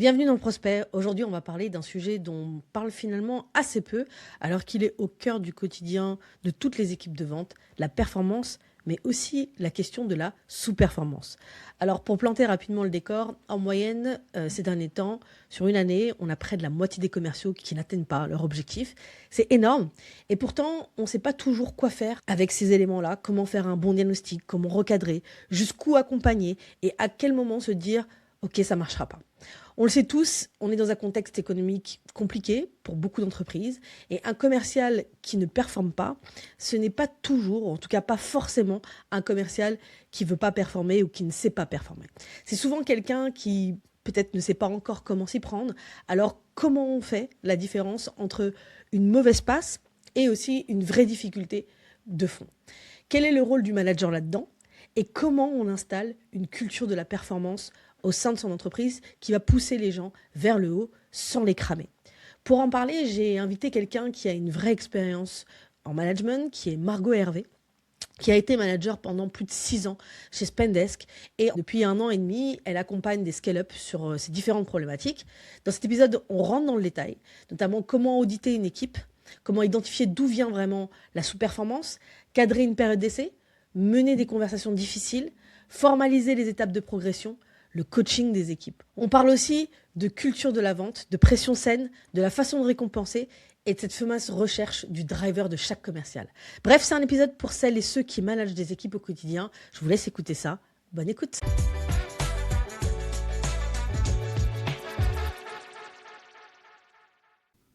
Bienvenue dans le Prospect. Aujourd'hui, on va parler d'un sujet dont on parle finalement assez peu, alors qu'il est au cœur du quotidien de toutes les équipes de vente, la performance, mais aussi la question de la sous-performance. Alors, pour planter rapidement le décor, en moyenne, ces derniers temps, sur une année, on a près de la moitié des commerciaux qui n'atteignent pas leur objectif. C'est énorme. Et pourtant, on ne sait pas toujours quoi faire avec ces éléments-là, comment faire un bon diagnostic, comment recadrer, jusqu'où accompagner et à quel moment se dire « Ok, ça ne marchera pas ». On le sait tous, on est dans un contexte économique compliqué pour beaucoup d'entreprises et un commercial qui ne performe pas, ce n'est pas toujours, en tout cas pas forcément, un commercial qui ne veut pas performer ou qui ne sait pas performer. C'est souvent quelqu'un qui peut-être ne sait pas encore comment s'y prendre. Alors comment on fait la différence entre une mauvaise passe et aussi une vraie difficulté de fond? Quel est le rôle du manager là-dedans? Et comment on installe une culture de la performance au sein de son entreprise qui va pousser les gens vers le haut sans les cramer. Pour en parler, j'ai invité quelqu'un qui a une vraie expérience en management, qui est Margot Hervé, qui a été manager pendant plus de 6 ans chez Spendesk. Et depuis 1 an et demi, elle accompagne des scale-up sur ces différentes problématiques. Dans cet épisode, on rentre dans le détail, notamment comment auditer une équipe, comment identifier d'où vient vraiment la sous-performance, cadrer une période d'essai, mener des conversations difficiles, formaliser les étapes de progression, le coaching des équipes. On parle aussi de culture de la vente, de pression saine, de la façon de récompenser et de cette fameuse recherche du driver de chaque commercial. Bref, c'est un épisode pour celles et ceux qui managent des équipes au quotidien. Je vous laisse écouter ça. Bonne écoute.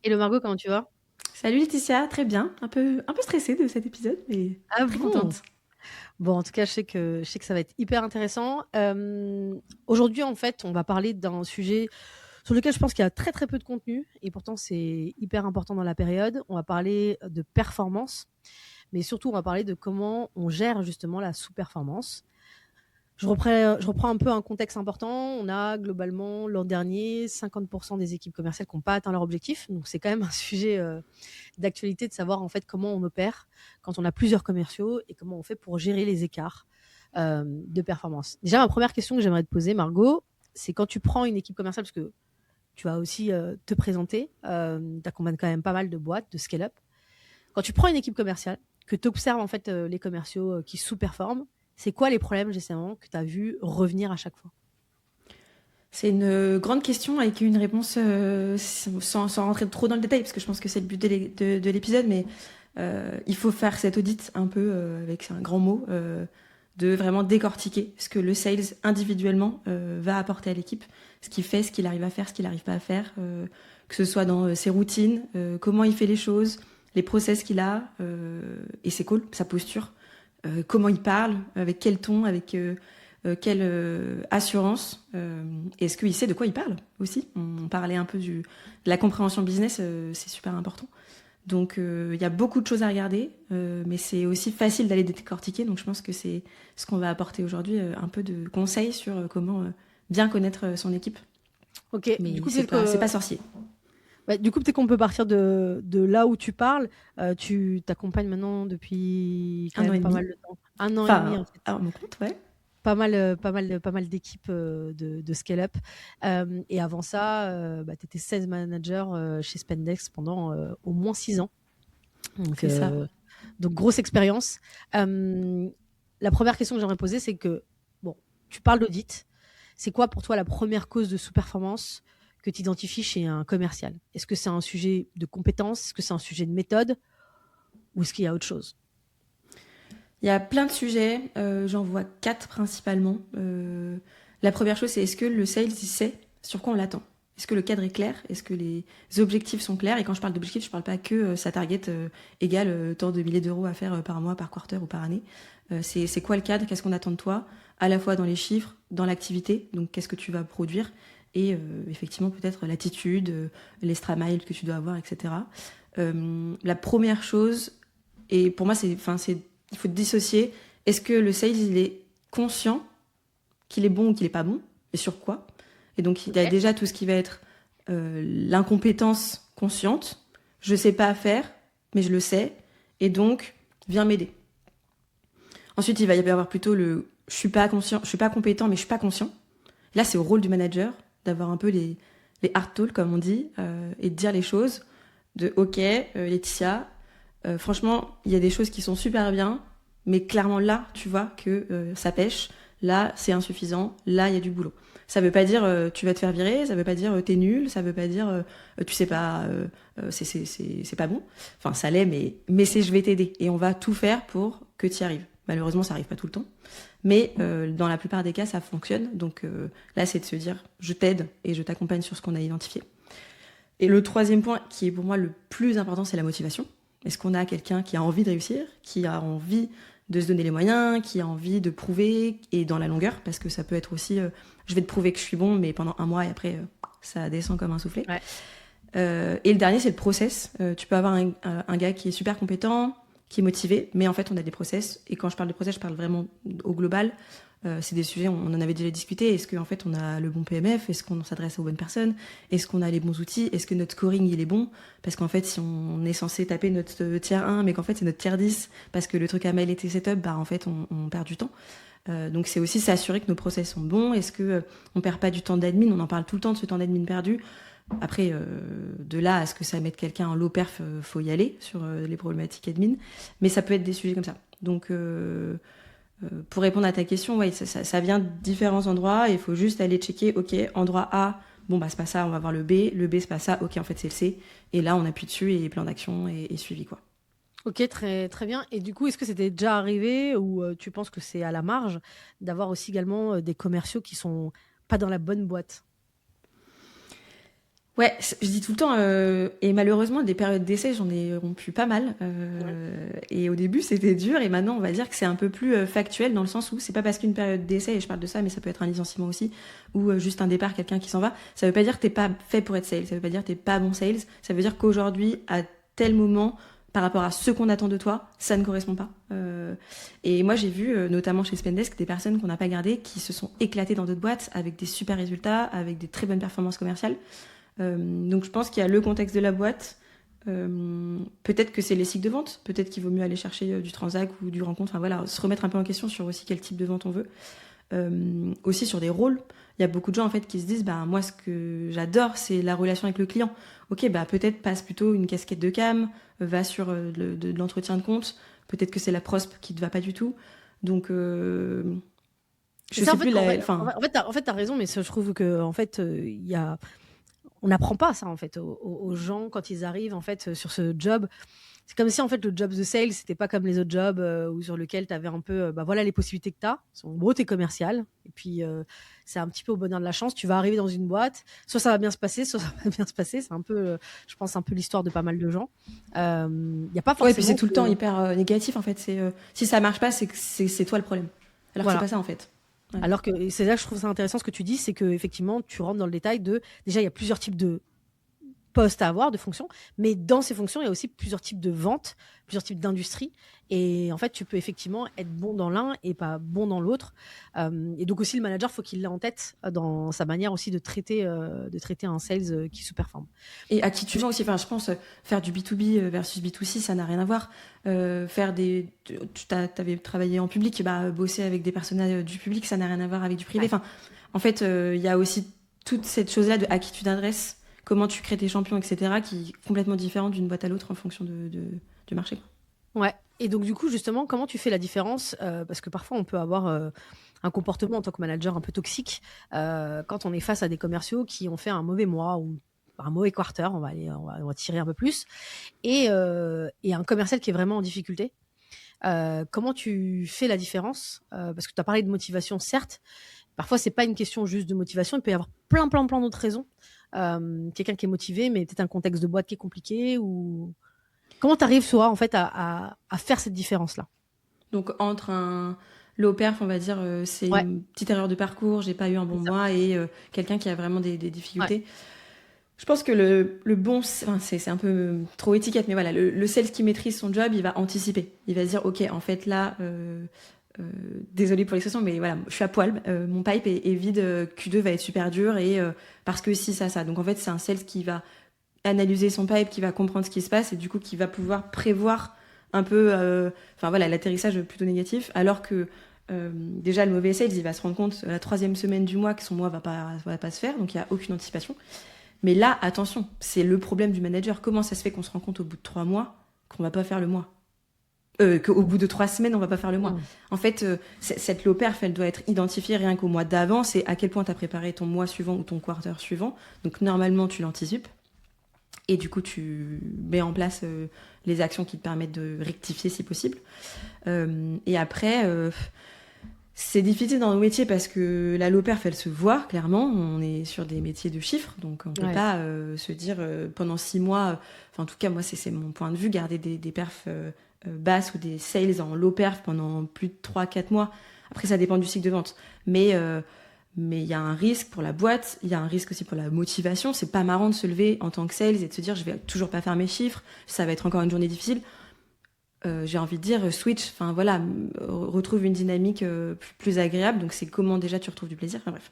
Hello Margot, comment tu vas? Salut Laetitia, très bien. Un peu stressée de cet épisode, mais Ah très bon? contente. Bon, en tout cas, je sais que ça va être hyper intéressant. Aujourd'hui, en fait, on va parler d'un sujet sur lequel je pense qu'il y a très très peu de contenu et pourtant c'est hyper important dans la période. On va parler de performance, mais surtout on va parler de comment on gère justement la sous-performance. Je reprends un peu un contexte important. On a globalement l'an dernier 50% des équipes commerciales qui n'ont pas atteint leur objectif. Donc c'est quand même un sujet d'actualité de savoir en fait comment on opère quand on a plusieurs commerciaux et comment on fait pour gérer les écarts de performance. Déjà, ma première question que j'aimerais te poser, Margot, c'est quand tu prends une équipe commerciale, parce que tu vas aussi te présenter, tu accompagnes quand même pas mal de boîtes, de scale-up. Quand tu prends une équipe commerciale, que tu observes en fait les commerciaux qui sous-performent, c'est quoi les problèmes justement que tu as vu revenir à chaque fois? C'est une grande question avec une réponse sans rentrer trop dans le détail, parce que je pense que c'est le but de l'épisode, mais il faut faire cet audit un peu, avec un grand mot, de vraiment décortiquer ce que le sales individuellement va apporter à l'équipe, ce qu'il fait, ce qu'il arrive à faire, ce qu'il n'arrive pas à faire, que ce soit dans ses routines, comment il fait les choses, les process qu'il a, et ses calls, sa posture, comment il parle, avec quel ton, avec quelle assurance, est-ce qu'il sait de quoi il parle aussi. On parlait un peu de la compréhension business, c'est super important. Donc il y a beaucoup de choses à regarder, mais c'est aussi facile d'aller décortiquer. Donc je pense que c'est ce qu'on va apporter aujourd'hui, un peu de conseils sur comment bien connaître son équipe. Ok, Mais du coup, c'est pas sorcier. peut-être qu'on peut partir de là où tu parles. Tu t'accompagnes maintenant depuis quand Un an même et pas demi. mal de temps. 1 an et demi en Enfin, fait. à mon compte, ouais. Pas mal d'équipes de scale-up. Et avant ça, tu étais sales manager chez Spendex pendant au moins 6 ans. Donc, C'est ça. grosse expérience. La première question que j'aimerais poser, c'est que, bon, tu parles d'audit. C'est quoi pour toi la première cause de sous-performance que tu identifies chez un commercial? Est-ce que c'est un sujet de compétence? Est-ce que c'est un sujet de méthode? Ou est-ce qu'il y a autre chose? Il y a plein de sujets, j'en vois 4 principalement. La première chose, c'est est-ce que le sales, il sait sur quoi on l'attend? Est-ce que le cadre est clair? Est-ce que les objectifs sont clairs? Et quand je parle d'objectifs, je parle pas que sa target égale tant de milliers d'euros à faire par mois, par quarter ou par année. C'est quoi le cadre? Qu'est-ce qu'on attend de toi? À la fois dans les chiffres, dans l'activité, donc qu'est-ce que tu vas produire? Et effectivement, peut-être l'attitude, l'extra mile que tu dois avoir, etc. La première chose, et pour moi, il faut dissocier. Est-ce que le sales, il est conscient qu'il est bon ou qu'il est pas bon? Et sur quoi? Et donc, il y a Ok. déjà tout ce qui va être l'incompétence consciente. Je sais pas faire, mais je le sais. Et donc, viens m'aider. Ensuite, il va y avoir plutôt je suis pas conscient, je suis pas compétent, mais je suis pas conscient. Là, c'est au rôle du manager d'avoir un peu les hard talks, comme on dit, et de dire les choses de ok, Laetitia, franchement, il y a des choses qui sont super bien, mais clairement là, tu vois que ça pêche, là, c'est insuffisant, là, il y a du boulot. Ça veut pas dire tu vas te faire virer, ça veut pas dire t'es nul, ça veut pas dire tu sais pas, c'est pas bon. Enfin, ça l'est, mais c'est je vais t'aider et on va tout faire pour que tu y arrives. Malheureusement, ça arrive pas tout le temps, mais dans la plupart des cas, ça fonctionne. Donc là, c'est de se dire je t'aide et je t'accompagne sur ce qu'on a identifié. Et le troisième point, qui est pour moi le plus important, c'est la motivation. Est-ce qu'on a quelqu'un qui a envie de réussir, qui a envie de se donner les moyens, qui a envie de prouver, et dans la longueur, parce que ça peut être aussi, je vais te prouver que je suis bon, mais pendant un mois, et après, ça descend comme un soufflet. Ouais. Et le dernier, c'est le process. Tu peux avoir un gars qui est super compétent, qui est motivé, mais en fait, on a des process, et quand je parle de process, je parle vraiment au global. C'est des sujets, on en avait déjà discuté. Est-ce qu'en fait, on a le bon PMF? Est-ce qu'on s'adresse aux bonnes personnes? Est-ce qu'on a les bons outils? Est-ce que notre scoring, il est bon? Parce qu'en fait, si on est censé taper notre tier 1, mais qu'en fait, c'est notre tier 10, parce que le truc à mail était setup, bah, en fait, on perd du temps. Donc, c'est aussi s'assurer que nos process sont bons. Est-ce que on perd pas du temps d'admin? On en parle tout le temps de ce temps d'admin perdu. Après, de là à ce que ça mette quelqu'un en low perf, faut y aller sur les problématiques admin. Mais ça peut être des sujets comme ça. Donc, pour répondre à ta question, ouais, ça vient de différents endroits. Il faut juste aller checker, ok, endroit A, bon bah c'est pas ça, on va voir le B c'est pas ça, ok en fait c'est le C. Et là on appuie dessus et plan d'action est suivi quoi. Ok, très, très bien. Et du coup, est-ce que c'était déjà arrivé ou tu penses que c'est à la marge d'avoir aussi également des commerciaux qui sont pas dans la bonne boîte? Ouais, je dis tout le temps, et malheureusement des périodes d'essai j'en ai rompu pas mal. Et au début c'était dur et maintenant on va dire que c'est un peu plus factuel dans le sens où c'est pas parce qu'une période d'essai, et je parle de ça, mais ça peut être un licenciement aussi, ou juste un départ, quelqu'un qui s'en va, ça veut pas dire que t'es pas fait pour être sales, ça veut pas dire que t'es pas bon sales, ça veut dire qu'aujourd'hui, à tel moment, par rapport à ce qu'on attend de toi, ça ne correspond pas. Et moi j'ai vu, notamment chez Spendesk, des personnes qu'on n'a pas gardées qui se sont éclatées dans d'autres boîtes avec des super résultats, avec des très bonnes performances commerciales. Donc je pense qu'il y a le contexte de la boîte, peut-être que c'est les cycles de vente, peut-être qu'il vaut mieux aller chercher du transac ou du rencontre, enfin voilà, se remettre un peu en question sur aussi quel type de vente on veut. Aussi sur des rôles, il y a beaucoup de gens en fait qui se disent bah moi ce que j'adore c'est la relation avec le client. Ok, bah peut-être passe plutôt une casquette de cam, va sur de l'entretien de compte, peut-être que c'est la prospe qui te va pas du tout. Donc je C'est ça, sais plus la enfin en fait, t'as raison, mais je trouve que en fait, il y a on n'apprend pas ça en fait aux gens quand ils arrivent en fait sur ce job. C'est comme si en fait le job de sales c'était pas comme les autres jobs ou sur lequel tu avais un peu bah voilà les possibilités que tu as. En gros, tu es commercial et puis c'est un petit peu au bonheur de la chance, tu vas arriver dans une boîte, soit ça va bien se passer, soit ça va bien se passer, c'est un peu je pense un peu l'histoire de pas mal de gens. Il y a pas forcément ouais, puis c'est tout le temps hyper négatif en fait, c'est si ça marche pas c'est que c'est toi le problème. Alors voilà. que c'est pas ça en fait. Ouais. Alors que c'est là que je trouve ça intéressant ce que tu dis, c'est que effectivement tu rentres dans le détail de déjà il y a plusieurs types de postes à avoir, de fonctions, mais dans ces fonctions, il y a aussi plusieurs types de ventes, plusieurs types d'industries. Et en fait, tu peux effectivement être bon dans l'un et pas bon dans l'autre. Et donc aussi, le manager, faut qu'il l'ait en tête dans sa manière aussi de traiter un sales qui sous-performe. Et à qui tu vends aussi, enfin, je pense, faire du B2B versus B2C, ça n'a rien à voir. Faire des... Tu avais travaillé en public, bah, bosser avec des personnages du public, ça n'a rien à voir avec du privé. Ouais. Enfin, en fait, il y a aussi toute cette chose-là de à qui tu t'adresses, comment tu crées tes champions, etc., qui est complètement différent d'une boîte à l'autre en fonction du marché. Ouais. Et donc, du coup, justement, comment tu fais la différence parce que parfois, on peut avoir un comportement en tant que manager un peu toxique quand on est face à des commerciaux qui ont fait un mauvais mois ou un mauvais quarter, on va tirer un peu plus, et un commercial qui est vraiment en difficulté. Comment tu fais la différence parce que tu as parlé de motivation, certes. Parfois, c'est pas une question juste de motivation. Il peut y avoir plein d'autres raisons. Quelqu'un qui est motivé, mais peut-être un contexte de boîte qui est compliqué ou... Comment tu arrives, toi, en fait, à faire cette différence-là? Donc, entre un low perf, on va dire, c'est Ouais. une petite erreur de parcours, j'ai pas eu un bon mois, et quelqu'un qui a vraiment des difficultés. Ouais. Je pense que le bon... Enfin, c'est un peu trop étiquette, mais voilà, le sales qui maîtrise son job, il va anticiper. Il va se dire, OK, en fait, là... désolé pour l'expression, mais voilà, je suis à poil, mon pipe est vide, Q2 va être super dur, et parce que si, ça. Donc, en fait, c'est un sales qui va analyser son pipe, qui va comprendre ce qui se passe et du coup qui va pouvoir prévoir un peu enfin voilà l'atterrissage plutôt négatif, alors que déjà le mauvais sales il va se rendre compte la 3e semaine du mois que son mois va pas se faire, donc il n'y a aucune anticipation. Mais là, attention, c'est le problème du manager. Comment ça se fait qu'on se rend compte au bout de 3 mois qu'on va pas faire le mois qu'au bout de 3 semaines, on va pas faire le mois. En fait, cette low perf, elle doit être identifiée rien qu'au mois d'avant. C'est à quel point tu as préparé ton mois suivant ou ton quarter suivant. Donc, normalement, tu l'anticipes. Et du coup, tu mets en place les actions qui te permettent de rectifier si possible. Et après, c'est difficile dans nos métiers parce que la low perf, elle se voit clairement. On est sur des métiers de chiffres, donc on peut pas se dire pendant 6 mois. Enfin, en tout cas, moi, c'est mon point de vue, garder des perfs basses ou des sales en low perf pendant plus de 3-4 mois. Après, ça dépend du cycle de vente. Mais il y a un risque pour la boîte, il y a un risque aussi pour la motivation. C'est pas marrant de se lever en tant que sales et de se dire je vais toujours pas faire mes chiffres, ça va être encore une journée difficile. J'ai envie de dire switch, enfin voilà, retrouve une dynamique plus agréable. Donc c'est comment déjà tu retrouves du plaisir. Enfin bref.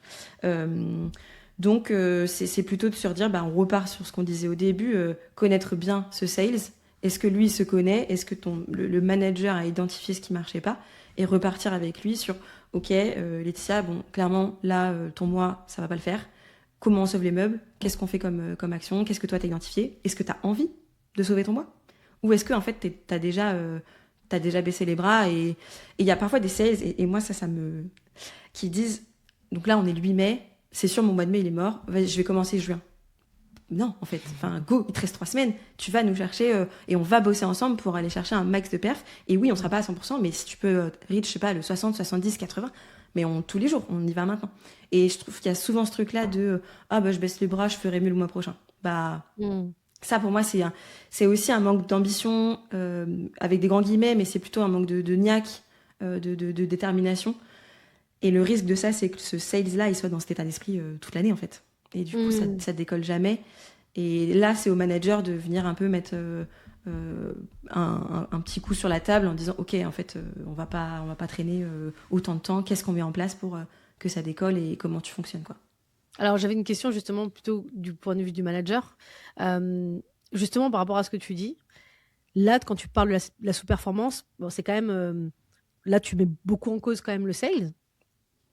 Donc c'est plutôt de se redire, on repart sur ce qu'on disait au début, connaître bien ce sales. Est-ce que lui se connaît? Est-ce que le manager a identifié ce qui marchait pas? Et repartir avec lui sur ok, Laetitia, bon, clairement, là, ton mois, ça va pas le faire. Comment on sauve les meubles? Qu'est-ce qu'on fait comme action? Qu'est-ce que toi, t'as identifié? Est-ce que t'as envie de sauver ton mois? Ou est-ce que, en fait, t'as déjà baissé les bras? Et il y a parfois des sales, et moi, ça me... qui disent, donc là, on est le 8 mai, c'est sûr, mon mois de mai, il est mort, je vais commencer juin. Non, en fait, go, il te reste 3 semaines, tu vas nous chercher et on va bosser ensemble pour aller chercher un max de perf. Et oui, on sera pas à 100%, mais si tu peux reach, je sais pas, le 60, 70, 80, mais tous les jours, on y va maintenant. Et je trouve qu'il y a souvent ce truc-là de je baisse les bras, je ferai mieux le mois prochain. Ça, pour moi, c'est aussi un manque d'ambition, avec des grands guillemets, mais c'est plutôt un manque de niaque, de détermination. Et le risque de ça, c'est que ce sales-là, il soit dans cet état d'esprit toute l'année, en fait. Et du coup, ça décolle jamais. Et là, c'est au manager de venir un peu mettre un petit coup sur la table en disant ok, en fait, on va pas traîner autant de temps. Qu'est-ce qu'on met en place pour que ça décolle et comment tu fonctionnes, quoi. Alors, j'avais une question justement plutôt du point de vue du manager. Justement, par rapport à ce que tu dis, là, quand tu parles de la sous-performance, c'est quand même... là, tu mets beaucoup en cause quand même le sales,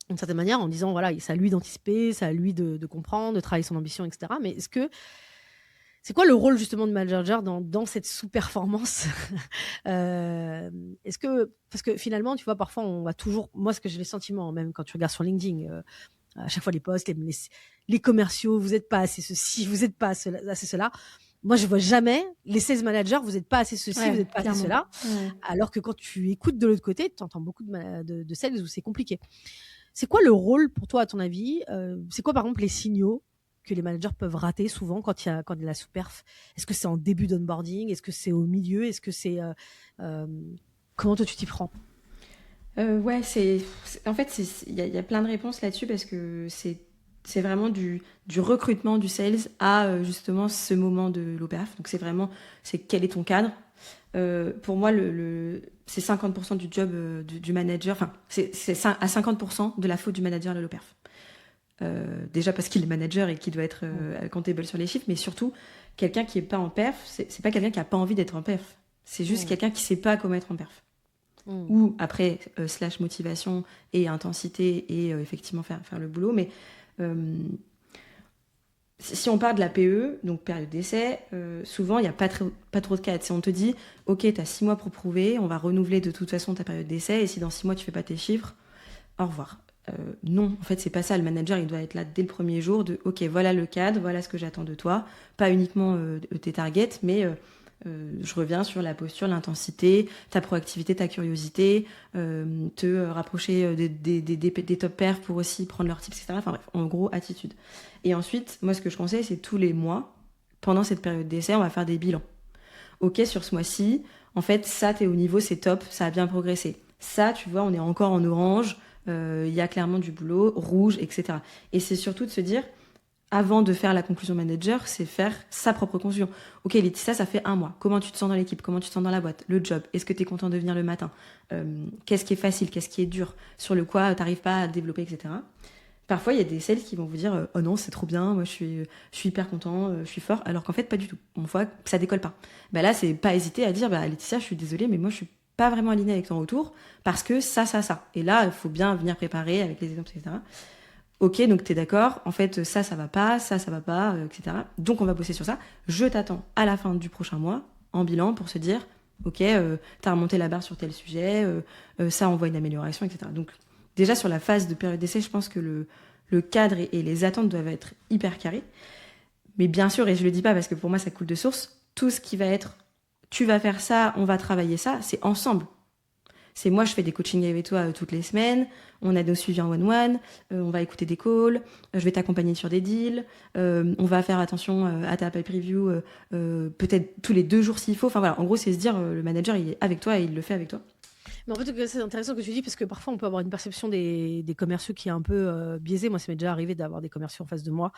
d'une certaine manière, en disant, voilà, c'est à lui d'anticiper, c'est à lui de comprendre, de travailler son ambition, etc. Mais c'est quoi le rôle justement du manager dans cette sous-performance? Parce que finalement, tu vois, parfois, on va toujours... Moi, ce que j'ai le sentiment, même quand tu regardes sur LinkedIn... à chaque fois les posts, les commerciaux, vous n'êtes pas assez ceci, vous n'êtes pas assez cela. Moi, je vois jamais les sales managers, vous n'êtes pas assez ceci, vous n'êtes pas assez cela. Ouais. Alors que quand tu écoutes de l'autre côté, tu entends beaucoup de sales où c'est compliqué. C'est quoi le rôle pour toi, à ton avis? C'est quoi, par exemple, les signaux que les managers peuvent rater souvent quand il y a la sous-perf? Est-ce que c'est en début d'onboarding? Est-ce que c'est au milieu? Est-ce que c'est... comment toi, tu t'y prends? En fait, il y a plein de réponses là-dessus parce que c'est vraiment du recrutement du sales à justement ce moment de l'OPERF. Donc c'est quel est ton cadre. Pour moi, c'est 50% du job du manager. Enfin, c'est à 50% de la faute du manager de l'OPERF. Déjà parce qu'il est manager et qu'il doit être accountable sur les chiffres, mais surtout quelqu'un qui est pas en perf, c'est pas quelqu'un qui a pas envie d'être en perf. C'est juste quelqu'un qui sait pas comment être en perf. Ou après / motivation et intensité et effectivement faire le boulot. Mais si on parle de la PE, donc période d'essai, souvent il n'y a pas trop de cadres. Si on te dit ok, tu as 6 mois pour prouver, on va renouveler de toute façon ta période d'essai, et si dans 6 mois tu fais pas tes chiffres, au revoir. Non, en fait c'est pas ça. Le manager, il doit être là dès le premier jour de ok, voilà le cadre, voilà ce que j'attends de toi, pas uniquement tes targets, mais je reviens sur la posture, l'intensité, ta proactivité, ta curiosité, te rapprocher des top perfs pour aussi prendre leurs tips, etc. Enfin bref, en gros, attitude. Et ensuite, moi, ce que je conseille, c'est tous les mois, pendant cette période d'essai, on va faire des bilans. Ok, sur ce mois-ci, en fait, ça, t'es au niveau, c'est top, ça a bien progressé. Ça, tu vois, on est encore en orange, y a clairement du boulot, rouge, etc. Et c'est surtout de se dire... Avant de faire la conclusion manager, c'est faire sa propre conclusion. Ok, Laetitia, ça fait 1 mois. Comment tu te sens dans l'équipe? Comment tu te sens dans la boîte? Le job? Est-ce que tu es content de venir le matin? Qu'est-ce qui est facile? Qu'est-ce qui est dur? Sur le quoi tu n'arrives pas à développer, etc. Parfois, il y a des sales qui vont vous dire « Oh non, c'est trop bien, moi je suis hyper content, je suis fort », alors qu'en fait, pas du tout. On voit que ça décolle pas. Là, c'est pas hésiter à dire « Laetitia, je suis désolée, mais moi je suis pas vraiment alignée avec ton retour parce que ça. » Et là, il faut bien venir préparer avec les exemples, etc. Ok, donc t'es d'accord, en fait, ça va pas, ça va pas, etc. Donc on va bosser sur ça. Je t'attends à la fin du prochain mois, en bilan, pour se dire, ok, t'as remonté la barre sur tel sujet, ça envoie une amélioration, etc. Donc déjà sur la phase de période d'essai, je pense que le cadre et les attentes doivent être hyper carrés. Mais bien sûr, et je le dis pas parce que pour moi ça coule de source, tout ce qui va être, tu vas faire ça, on va travailler ça, c'est ensemble. C'est moi, je fais des coachings avec toi toutes les semaines. On a nos suivis en one-one. On va écouter des calls. Je vais t'accompagner sur des deals. On va faire attention à ta pipe review peut-être tous les 2 jours s'il faut. Enfin voilà, en gros, c'est se dire le manager, il est avec toi et il le fait avec toi. Mais en fait, c'est intéressant que tu dis parce que parfois on peut avoir une perception des commerciaux qui est un peu biaisée. Moi, ça m'est déjà arrivé d'avoir des commerciaux en face de moi,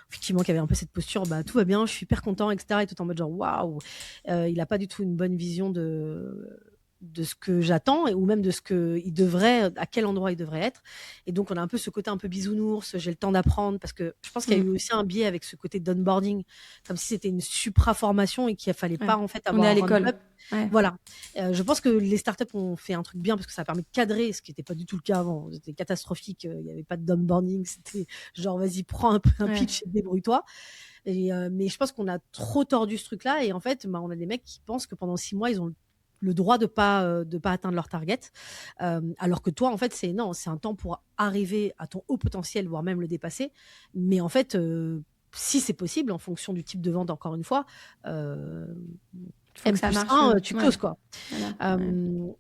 effectivement, qui avaient un peu cette posture, bah tout va bien, je suis hyper content, etc. Et tout en mode genre waouh, il a pas du tout une bonne vision de ce que j'attends ou même de ce que il devrait, à quel endroit il devrait être. Et donc on a un peu ce côté un peu bisounours, j'ai le temps d'apprendre parce que je pense qu'il y a eu aussi un biais avec ce côté d'onboarding, comme si c'était une supra-formation et qu'il fallait Ouais. pas en fait On est avoir à un l'école. ramp-up. Ouais. Voilà. Je pense que les startups ont fait un truc bien parce que ça a permis de cadrer, ce qui n'était pas du tout le cas avant. C'était catastrophique. Il n'y avait pas d'onboarding. C'était genre, vas-y, prends un pitch et débrouille-toi. Mais je pense qu'on a trop tordu ce truc-là. Et en fait, bah, on a des mecs qui pensent que pendant 6 mois, ils ont le droit de pas atteindre leur target. Alors que toi, en fait, c'est un temps pour arriver à ton haut potentiel, voire même le dépasser. Mais en fait, si c'est possible, en fonction du type de vente, encore une fois, faut que ça marche. Tu closes quoi. Voilà.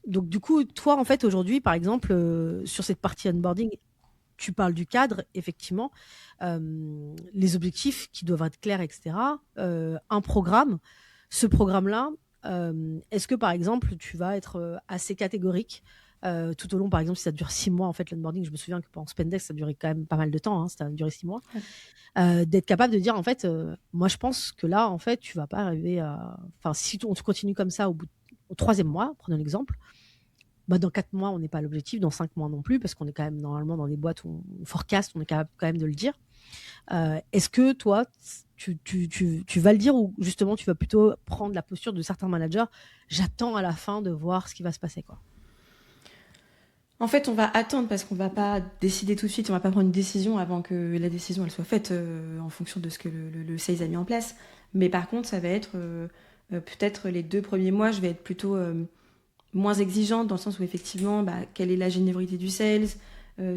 Donc du coup, toi, en fait, aujourd'hui, par exemple, sur cette partie onboarding, tu parles du cadre, effectivement, les objectifs qui doivent être clairs, etc. Un programme. Ce programme-là, est-ce que, par exemple, tu vas être assez catégorique tout au long, par exemple, si ça dure 6 mois, en fait, l'onboarding, je me souviens que pendant Spendex, ça durait quand même pas mal de temps, hein, ça a duré 6 mois, d'être capable de dire, en fait, moi, je pense que là, en fait, tu vas pas arriver à... Enfin, si on continue comme ça au 3e mois, prenons l'exemple, bah, dans 4 mois, on n'est pas à l'objectif, dans 5 mois non plus, parce qu'on est quand même normalement dans des boîtes où on forecast, on est capable quand même de le dire. Est-ce que toi, tu vas le dire ou justement tu vas plutôt prendre la posture de certains managers, j'attends à la fin de voir ce qui va se passer, quoi. En fait, on va attendre parce qu'on va pas décider tout de suite, on va pas prendre une décision avant que la décision elle soit faite en fonction de ce que le sales a mis en place. Mais par contre, ça va être peut-être les 2 premiers mois, je vais être plutôt moins exigeante dans le sens où effectivement, bah, quelle est la générosité du sales,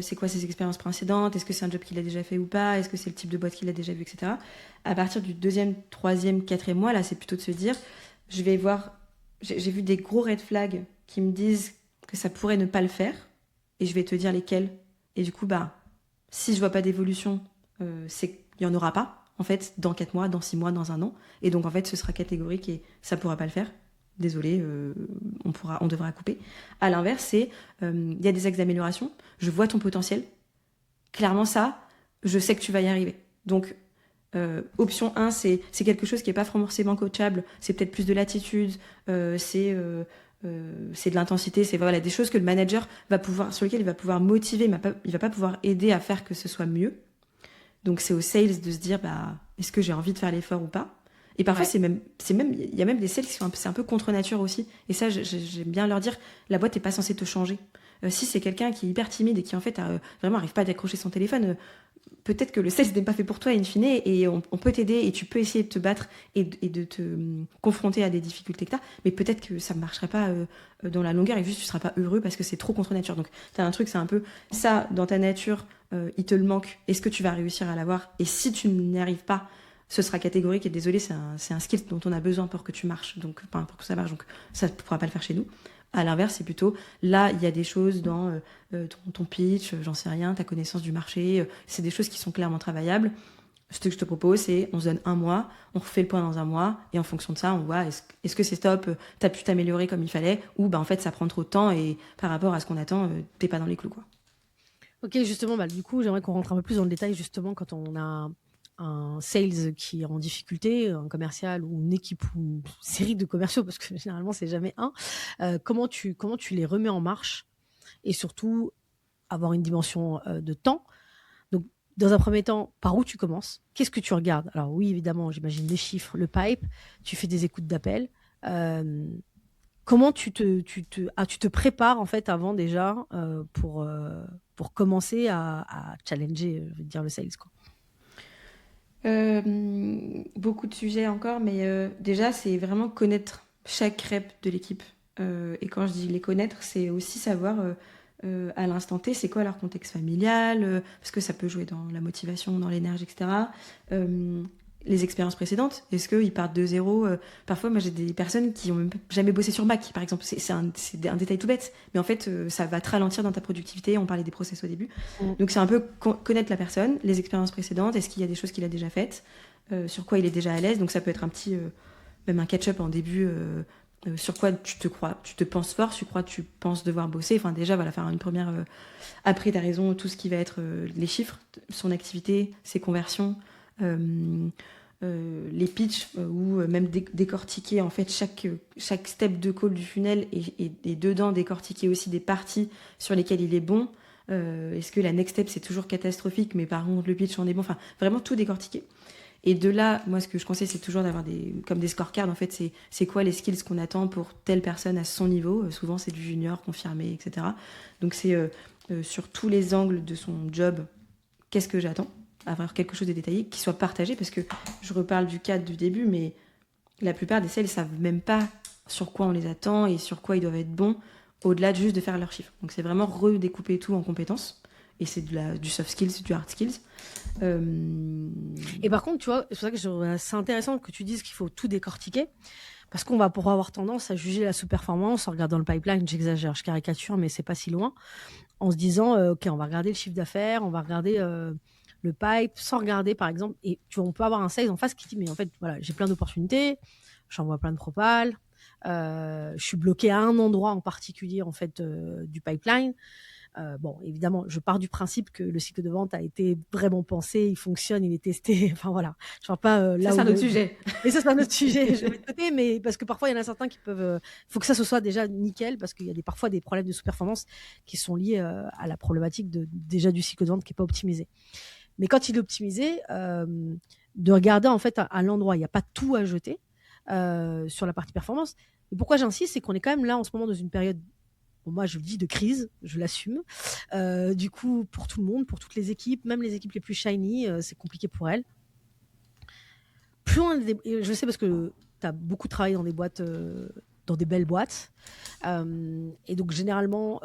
c'est quoi ses expériences précédentes, est-ce que c'est un job qu'il a déjà fait ou pas, est-ce que c'est le type de boîte qu'il a déjà vu, etc. À partir du 2e, 3e, 4e mois, là, c'est plutôt de se dire, je vais voir, j'ai vu des gros red flags qui me disent que ça pourrait ne pas le faire, et je vais te dire lesquels. Et du coup, bah, si je vois pas d'évolution, c'est qu'il y en aura pas, en fait, dans 4 mois, dans 6 mois, dans 1 an. Et donc, en fait, ce sera catégorique et ça pourra pas le faire. Désolé, on devra couper. À l'inverse, c'est il y a des axes d'amélioration. Je vois ton potentiel. Clairement, ça, je sais que tu vas y arriver. Donc, option 1, c'est quelque chose qui n'est pas forcément coachable. C'est peut-être plus de l'attitude. C'est de l'intensité. C'est voilà, des choses que le manager va pouvoir, sur lesquelles il va pouvoir motiver, mais il va pas pouvoir aider à faire que ce soit mieux. Donc, c'est aux sales de se dire, bah, est-ce que j'ai envie de faire l'effort ou pas? Et parfois, il y a même des sales qui sont c'est un peu contre nature aussi. Et ça, j'aime bien leur dire, la boîte n'est pas censée te changer. Si c'est quelqu'un qui est hyper timide et qui en fait vraiment arrive pas à décrocher son téléphone, peut-être que le sales n'est pas fait pour toi in fine, et on peut t'aider et tu peux essayer de te battre et de te confronter à des difficultés que tu as, mais peut-être que ça ne marcherait pas dans la longueur et juste tu seras pas heureux parce que c'est trop contre nature. Donc tu as un truc, c'est un peu ça, dans ta nature, il te le manque, est-ce que tu vas réussir à l'avoir? Et si tu n'y arrives pas, ce sera catégorique et désolé, c'est un skill dont on a besoin pour que tu marches, donc enfin, pour que ça marche, donc ça ne pourra pas le faire chez nous. À l'inverse, c'est plutôt, là, il y a des choses dans ton pitch, j'en sais rien, ta connaissance du marché, c'est des choses qui sont clairement travaillables. Ce que je te propose, c'est on se donne 1 mois, on refait le point dans 1 mois, et en fonction de ça, on voit est-ce que c'est top, t'as pu t'améliorer comme il fallait, ou bah, en fait, ça prend trop de temps, et par rapport à ce qu'on attend, t'es pas dans les clous, quoi. Ok, justement, bah, du coup, j'aimerais qu'on rentre un peu plus dans le détail, justement, quand on a un sales qui est en difficulté, un commercial ou une équipe ou une série de commerciaux, parce que généralement, c'est jamais un. Comment tu les remets en marche et surtout avoir une dimension de temps. Donc, dans un premier temps, par où tu commences? Qu'est-ce que tu regardes? Alors oui, évidemment, j'imagine les chiffres, le pipe, tu fais des écoutes d'appel. comment tu te prépares en fait avant déjà pour commencer à challenger, je veux dire, le sales, quoi. Beaucoup de sujets encore, mais déjà, c'est vraiment connaître chaque rep de l'équipe. Et quand je dis les connaître, c'est aussi savoir à l'instant T, c'est quoi leur contexte familial, parce que ça peut jouer dans la motivation, dans l'énergie, etc. Les expériences précédentes, est-ce qu'ils partent de zéro Parfois, moi, j'ai des personnes qui ont même jamais bossé sur Mac, par exemple. C'est un détail tout bête, mais en fait, ça va te ralentir dans ta productivité. On parlait des process au début. Mm. Donc, c'est un peu connaître la personne, les expériences précédentes, est-ce qu'il y a des choses qu'il a déjà faites, sur quoi il est déjà à l'aise. Donc, ça peut être un petit, même un catch-up en début, sur quoi tu te penses fort, sur quoi tu penses devoir bosser. Enfin, déjà, voilà, faire une première. Après, tu as raison, tout ce qui va être les chiffres, son activité, ses conversions. Les pitchs ou même décortiquer en fait chaque step de call du funnel et dedans décortiquer aussi des parties sur lesquelles il est bon. Est-ce que la next step c'est toujours catastrophique mais par contre le pitch en est bon, enfin vraiment tout décortiquer. Et de là, moi ce que je conseille c'est toujours d'avoir comme des scorecards en fait, c'est quoi les skills qu'on attend pour telle personne à son niveau. Souvent c'est du junior confirmé, etc. Donc c'est sur tous les angles de son job, qu'est-ce que j'attends, avoir quelque chose de détaillé, qui soit partagé, parce que je reparle du cadre du début, mais la plupart des sales ne savent même pas sur quoi on les attend et sur quoi ils doivent être bons, au-delà de juste de faire leurs chiffres. Donc c'est vraiment redécouper tout en compétences, et c'est du soft skills, du hard skills. Et par contre, tu vois, c'est pour ça que c'est intéressant que tu dises qu'il faut tout décortiquer, parce qu'on va pouvoir avoir tendance à juger la sous-performance en regardant le pipeline. J'exagère, je caricature, mais c'est pas si loin, en se disant, OK, on va regarder le chiffre d'affaires, on va regarder le pipe, sans regarder, par exemple, et tu vois, on peut avoir un sales en face qui dit, mais en fait, voilà, j'ai plein d'opportunités, j'envoie plein de propals, je suis bloqué à un endroit en particulier, en fait, du pipeline. Bon, évidemment, je pars du principe que le cycle de vente a été vraiment pensé, il fonctionne, il est testé. Enfin voilà, je ne parle pas là ça, où. C'est un autre sujet. Mais ça, c'est un autre sujet. Je vais de côté, mais parce que parfois, il y en a certains qui peuvent. Il faut que ça se soit déjà nickel, parce qu'il y a parfois des problèmes de sous-performance qui sont liés à la problématique déjà du cycle de vente qui n'est pas optimisé. Mais quand il est optimisé, de regarder en fait à l'endroit, il n'y a pas tout à jeter sur la partie performance. Et pourquoi j'insiste, c'est qu'on est quand même là en ce moment dans une période. Bon, moi, je le dis, de crise, je l'assume. Du coup, pour tout le monde, pour toutes les équipes, même les équipes les plus shiny, c'est compliqué pour elles. Plus on je sais parce que tu as beaucoup travaillé dans des boîtes, dans des belles boîtes. Et donc, généralement,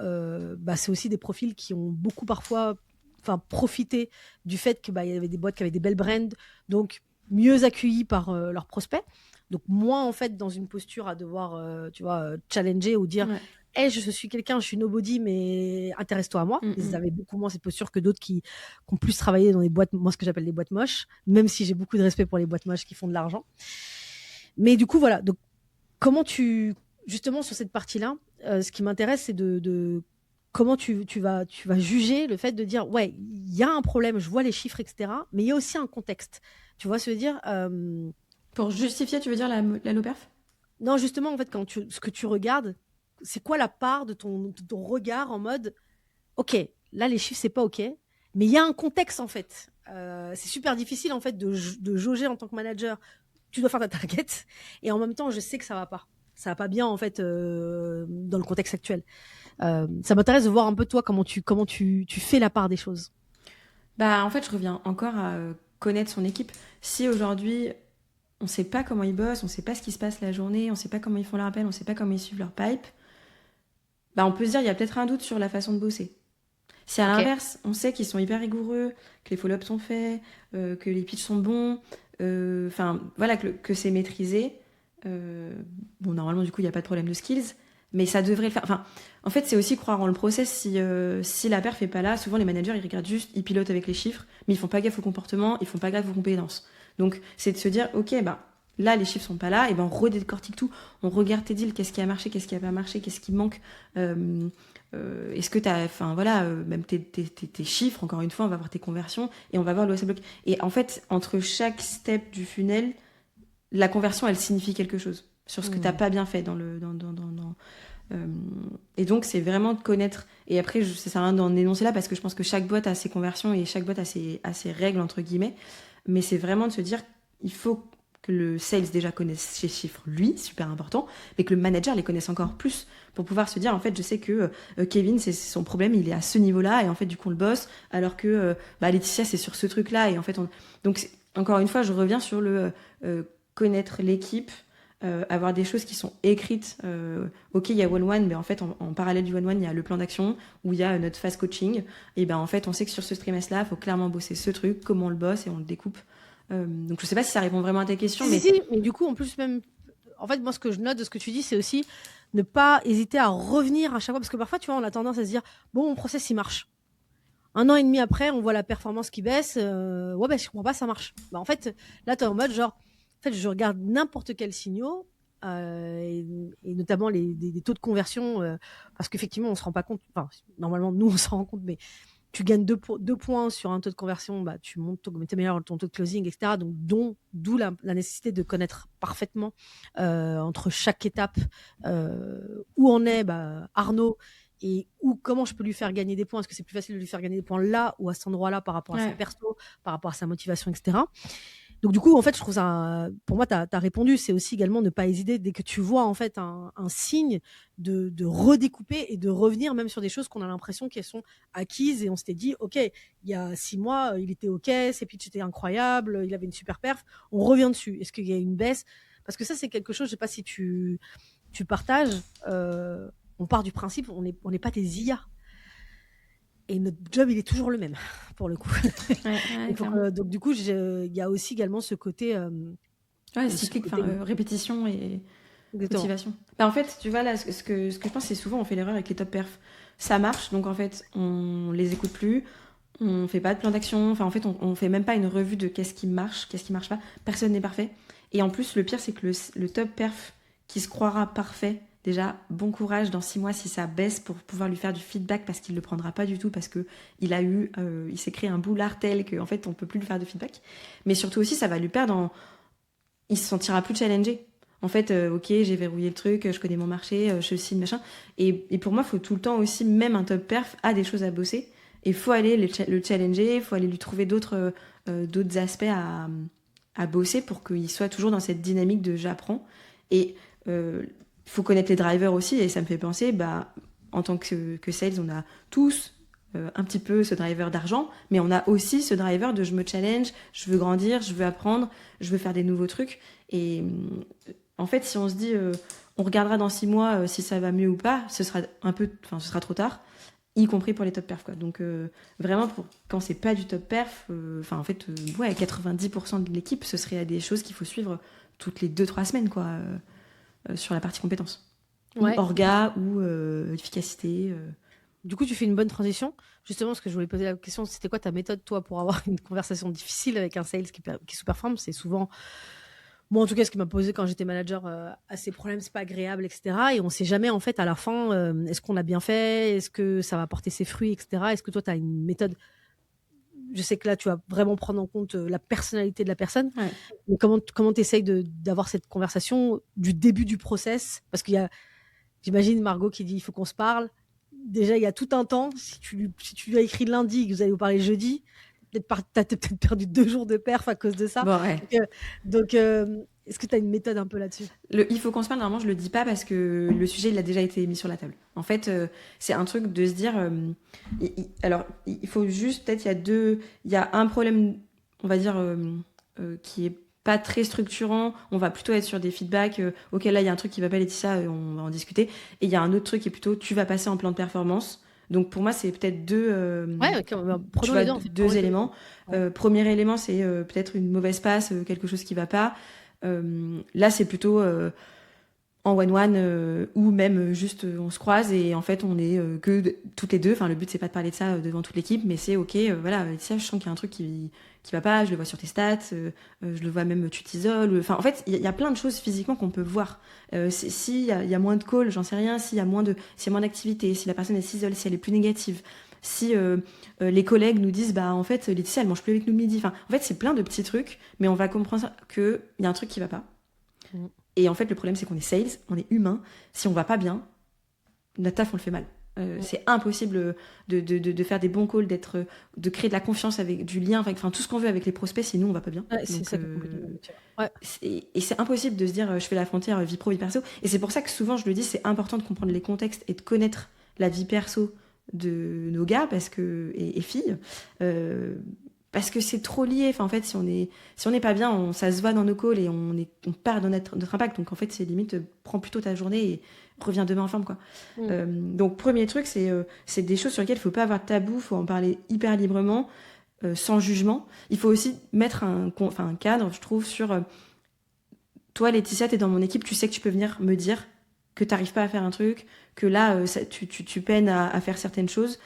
c'est aussi des profils qui ont beaucoup parfois profité du fait qu'il y avait des boîtes qui avaient des belles brands, donc mieux accueillies par leurs prospects. Donc, moins, en fait, dans une posture à devoir, challenger ou dire... Ouais. Hey, je suis quelqu'un, je suis nobody, mais intéresse-toi à moi. Ils avaient beaucoup moins cette posture que d'autres qui ont plus travaillé dans des boîtes, moi ce que j'appelle les boîtes moches, même si j'ai beaucoup de respect pour les boîtes moches qui font de l'argent. Mais du coup, voilà. Donc, comment justement sur cette partie-là, ce qui m'intéresse, c'est de comment tu vas juger le fait de dire, ouais, il y a un problème, je vois les chiffres, etc. Mais il y a aussi un contexte. Tu vois, ça veut dire... Pour justifier, tu veux dire la low perf ? Non, justement, en fait, ce que tu regardes, c'est quoi la part de ton regard en mode, OK, là, les chiffres, c'est pas OK, mais il y a un contexte, en fait. C'est super difficile, en fait, de jauger en tant que manager. Tu dois faire ta target, et en même temps, je sais que ça va pas. Ça va pas bien, en fait, dans le contexte actuel. Ça m'intéresse de voir un peu, toi, comment tu fais la part des choses. En fait, je reviens encore à connaître son équipe. Si aujourd'hui, on sait pas comment ils bossent, on sait pas ce qui se passe la journée, on sait pas comment ils font leur appel, on sait pas comment ils suivent leur pipe, on peut se dire il y a peut-être un doute sur la façon de bosser. Si à l'inverse, on sait qu'ils sont hyper rigoureux, que les follow-ups sont faits, que les pitchs sont bons, voilà, que c'est maîtrisé, normalement du coup il n'y a pas de problème de skills, mais ça devrait le faire. En fait, c'est aussi croire en le process. Si la perf est pas là, souvent les managers ils regardent juste, ils pilotent avec les chiffres, mais ils font pas gaffe au comportement, ils font pas gaffe aux compétences. Donc c'est de se dire ok, là les chiffres sont pas là, et on redécortique tout, on regarde tes deals, qu'est-ce qui a marché, qu'est-ce qui a pas marché, qu'est-ce qui manque, est-ce que t'as, même tes chiffres, encore une fois, on va voir tes conversions et on va voir l'OS bloc. Et en fait, entre chaque step du funnel, la conversion, elle signifie quelque chose sur ce que t'as pas bien fait et donc c'est vraiment de connaître. Et après, ça sert à rien d'en énoncer là parce que je pense que chaque boîte a ses conversions et chaque boîte a ses règles entre guillemets. Mais c'est vraiment de se dire, il faut que le sales déjà connaisse ses chiffres, lui, super important, mais que le manager les connaisse encore plus pour pouvoir se dire, en fait, je sais que Kevin, c'est son problème, il est à ce niveau-là, et en fait, du coup, on le bosse, alors que Laetitia, c'est sur ce truc-là, et en fait, donc, encore une fois, je reviens sur le connaître l'équipe, avoir des choses qui sont écrites. Ok, il y a one-one, mais en fait, en parallèle du one-one, il y a le plan d'action, où il y a notre phase coaching, et ben en fait, on sait que sur ce trimestre-là, il faut clairement bosser ce truc, comment on le bosse, et on le découpe. Donc je sais pas si ça répond vraiment à ta question, mais... Si, mais du coup, en plus, même, en fait, moi, ce que je note de ce que tu dis, c'est aussi ne pas hésiter à revenir à chaque fois, parce que parfois, tu vois, on a tendance à se dire, bon, mon process, il marche. 1 an et demi après, on voit la performance qui baisse. Ouais, ben, je comprends pas, ça marche. Bah, en fait, là, tu es en mode genre, en fait, je regarde n'importe quel signaux, et notamment des taux de conversion, parce qu'effectivement, on se rend pas compte. Enfin, normalement, nous, on s'en rend compte, mais tu gagnes 2 points sur un taux de conversion, bah, tu améliores ton taux de closing, etc. Donc, d'où la nécessité de connaître parfaitement entre chaque étape où en est Arnaud et comment je peux lui faire gagner des points. Est-ce que c'est plus facile de lui faire gagner des points là ou à cet endroit-là par rapport à sa perso, par rapport à sa motivation, etc. Donc du coup, en fait, je trouve ça, pour moi, tu as répondu. C'est aussi également ne pas hésiter dès que tu vois en fait un signe de redécouper et de revenir même sur des choses qu'on a l'impression qu'elles sont acquises et on s'était dit, ok, il y a 6 mois, il était ok, ses pitchs étaient incroyables, il avait une super perf. On revient dessus. Est-ce qu'il y a une baisse? Parce que ça, c'est quelque chose, je sais pas si tu partages. On part du principe, on n'est pas des IA. Et notre job, il est toujours le même, pour le coup. Donc, du coup, il y a aussi également ce côté... cyclique, répétition et motivation. En fait, tu vois, là, ce que je pense, c'est souvent, on fait l'erreur avec les top perfs. Ça marche, donc en fait, on les écoute plus, on fait pas de plan d'action, enfin, en fait, on fait même pas une revue de qu'est-ce qui marche pas. Personne n'est parfait. Et en plus, le pire, c'est que le top perf qui se croira parfait, déjà, bon courage dans 6 mois si ça baisse pour pouvoir lui faire du feedback parce qu'il le prendra pas du tout parce que il s'est créé un boulard tel qu'en fait on peut plus lui faire de feedback. Mais surtout aussi, ça va lui perdre il se sentira plus challengé. En fait, ok, j'ai verrouillé le truc, je connais mon marché, je signe, machin. Et pour moi, il faut tout le temps aussi, même un top perf a des choses à bosser. Et il faut aller le challenger, il faut aller lui trouver d'autres aspects à bosser pour qu'il soit toujours dans cette dynamique de j'apprends. Et faut connaître les drivers aussi, et ça me fait penser, en tant que sales, on a tous un petit peu ce driver d'argent, mais on a aussi ce driver de je me challenge, je veux grandir, je veux apprendre, je veux faire des nouveaux trucs. Et en fait, si on se dit on regardera dans 6 mois si ça va mieux ou pas, ce sera trop tard, y compris pour les top perfs, quoi. Donc vraiment, quand c'est pas du top perf, 90% de l'équipe, ce serait des choses qu'il faut suivre toutes les 2-3 semaines, quoi. Sur la partie compétences. Ouais. Ou orga, ou efficacité. Du coup, tu fais une bonne transition. Justement, parce que je voulais poser la question, c'était quoi ta méthode, toi, pour avoir une conversation difficile avec un sales qui sous-performe? C'est souvent, moi en tout cas, ce qui m'a posé quand j'étais manager à ces problèmes, c'est pas agréable, etc. Et on sait jamais, en fait, à la fin, est-ce qu'on a bien fait? Est-ce que ça va porter ses fruits, etc. Est-ce que toi, tu as une méthode? Je sais que là, tu vas vraiment prendre en compte la personnalité de la personne. Ouais. Mais comment tu essayes d'avoir cette conversation du début du process? Parce qu'il y a, j'imagine, Margot qui dit il faut qu'on se parle. Déjà, il y a tout un temps. Si tu lui as écrit lundi, que vous allez vous parler jeudi, t'as peut-être perdu 2 jours de perf à cause de ça. Bon, ouais. Donc est-ce que tu as une méthode un peu là-dessus? Il faut qu'on se parle, normalement, je le dis pas parce que le sujet, il a déjà été mis sur la table. En fait, c'est un truc de se dire... alors, il faut juste, peut-être, il y a un problème, on va dire, qui est pas très structurant. On va plutôt être sur des feedbacks. Ok, là, il y a un truc qui va pas, Laetitia, on va en discuter. Et il y a un autre truc qui est plutôt, tu vas passer en plan de performance. Donc, pour moi, c'est peut-être deux éléments. Ouais. Premier élément, c'est peut-être une mauvaise passe, quelque chose qui va pas. Là, c'est plutôt en one-one ou même juste on se croise et en fait, on est que toutes les deux. Enfin, le but, c'est pas de parler de ça devant toute l'équipe, mais c'est ok, voilà, Laetitia, je sens qu'il y a un truc qui va pas, je le vois sur tes stats, je le vois même, tu t'isoles. Enfin, en fait, il y a plein de choses physiquement qu'on peut voir. S'il y a moins de calls, j'en sais rien, s'il y a moins d'activité, si la personne elle s'isole, si elle est plus négative, si les collègues nous disent en fait Laetitia elle mange plus avec nous le midi, enfin en fait c'est plein de petits trucs, mais on va comprendre que il y a un truc qui va pas. Et en fait le problème c'est qu'on est sales, on est humain, si on va pas bien, notre taf on le fait mal. C'est impossible de faire des bons calls, de créer de la confiance, avec du lien, enfin tout ce qu'on veut avec les prospects, sinon on va pas bien. Ouais, c'est Donc, ça qui est compliqué. Ouais. et c'est impossible de se dire je fais la frontière vie pro, vie perso. Et c'est pour ça que souvent je le dis, c'est important de comprendre les contextes et de connaître la vie perso de nos gars et filles. Parce que c'est trop lié. Enfin, en fait, si on n'est pas bien, ça se voit dans nos calls et on perd dans notre impact. Donc, en fait, c'est limite, prends plutôt ta journée et reviens demain en forme, quoi. Donc, premier truc, c'est des choses sur lesquelles il faut pas avoir de tabou. Il faut en parler hyper librement, sans jugement. Il faut aussi mettre un cadre, je trouve, sur... toi, Laetitia, t'es dans mon équipe, tu sais que tu peux venir me dire que t'arrives pas à faire un truc, que là, tu peines à faire certaines choses,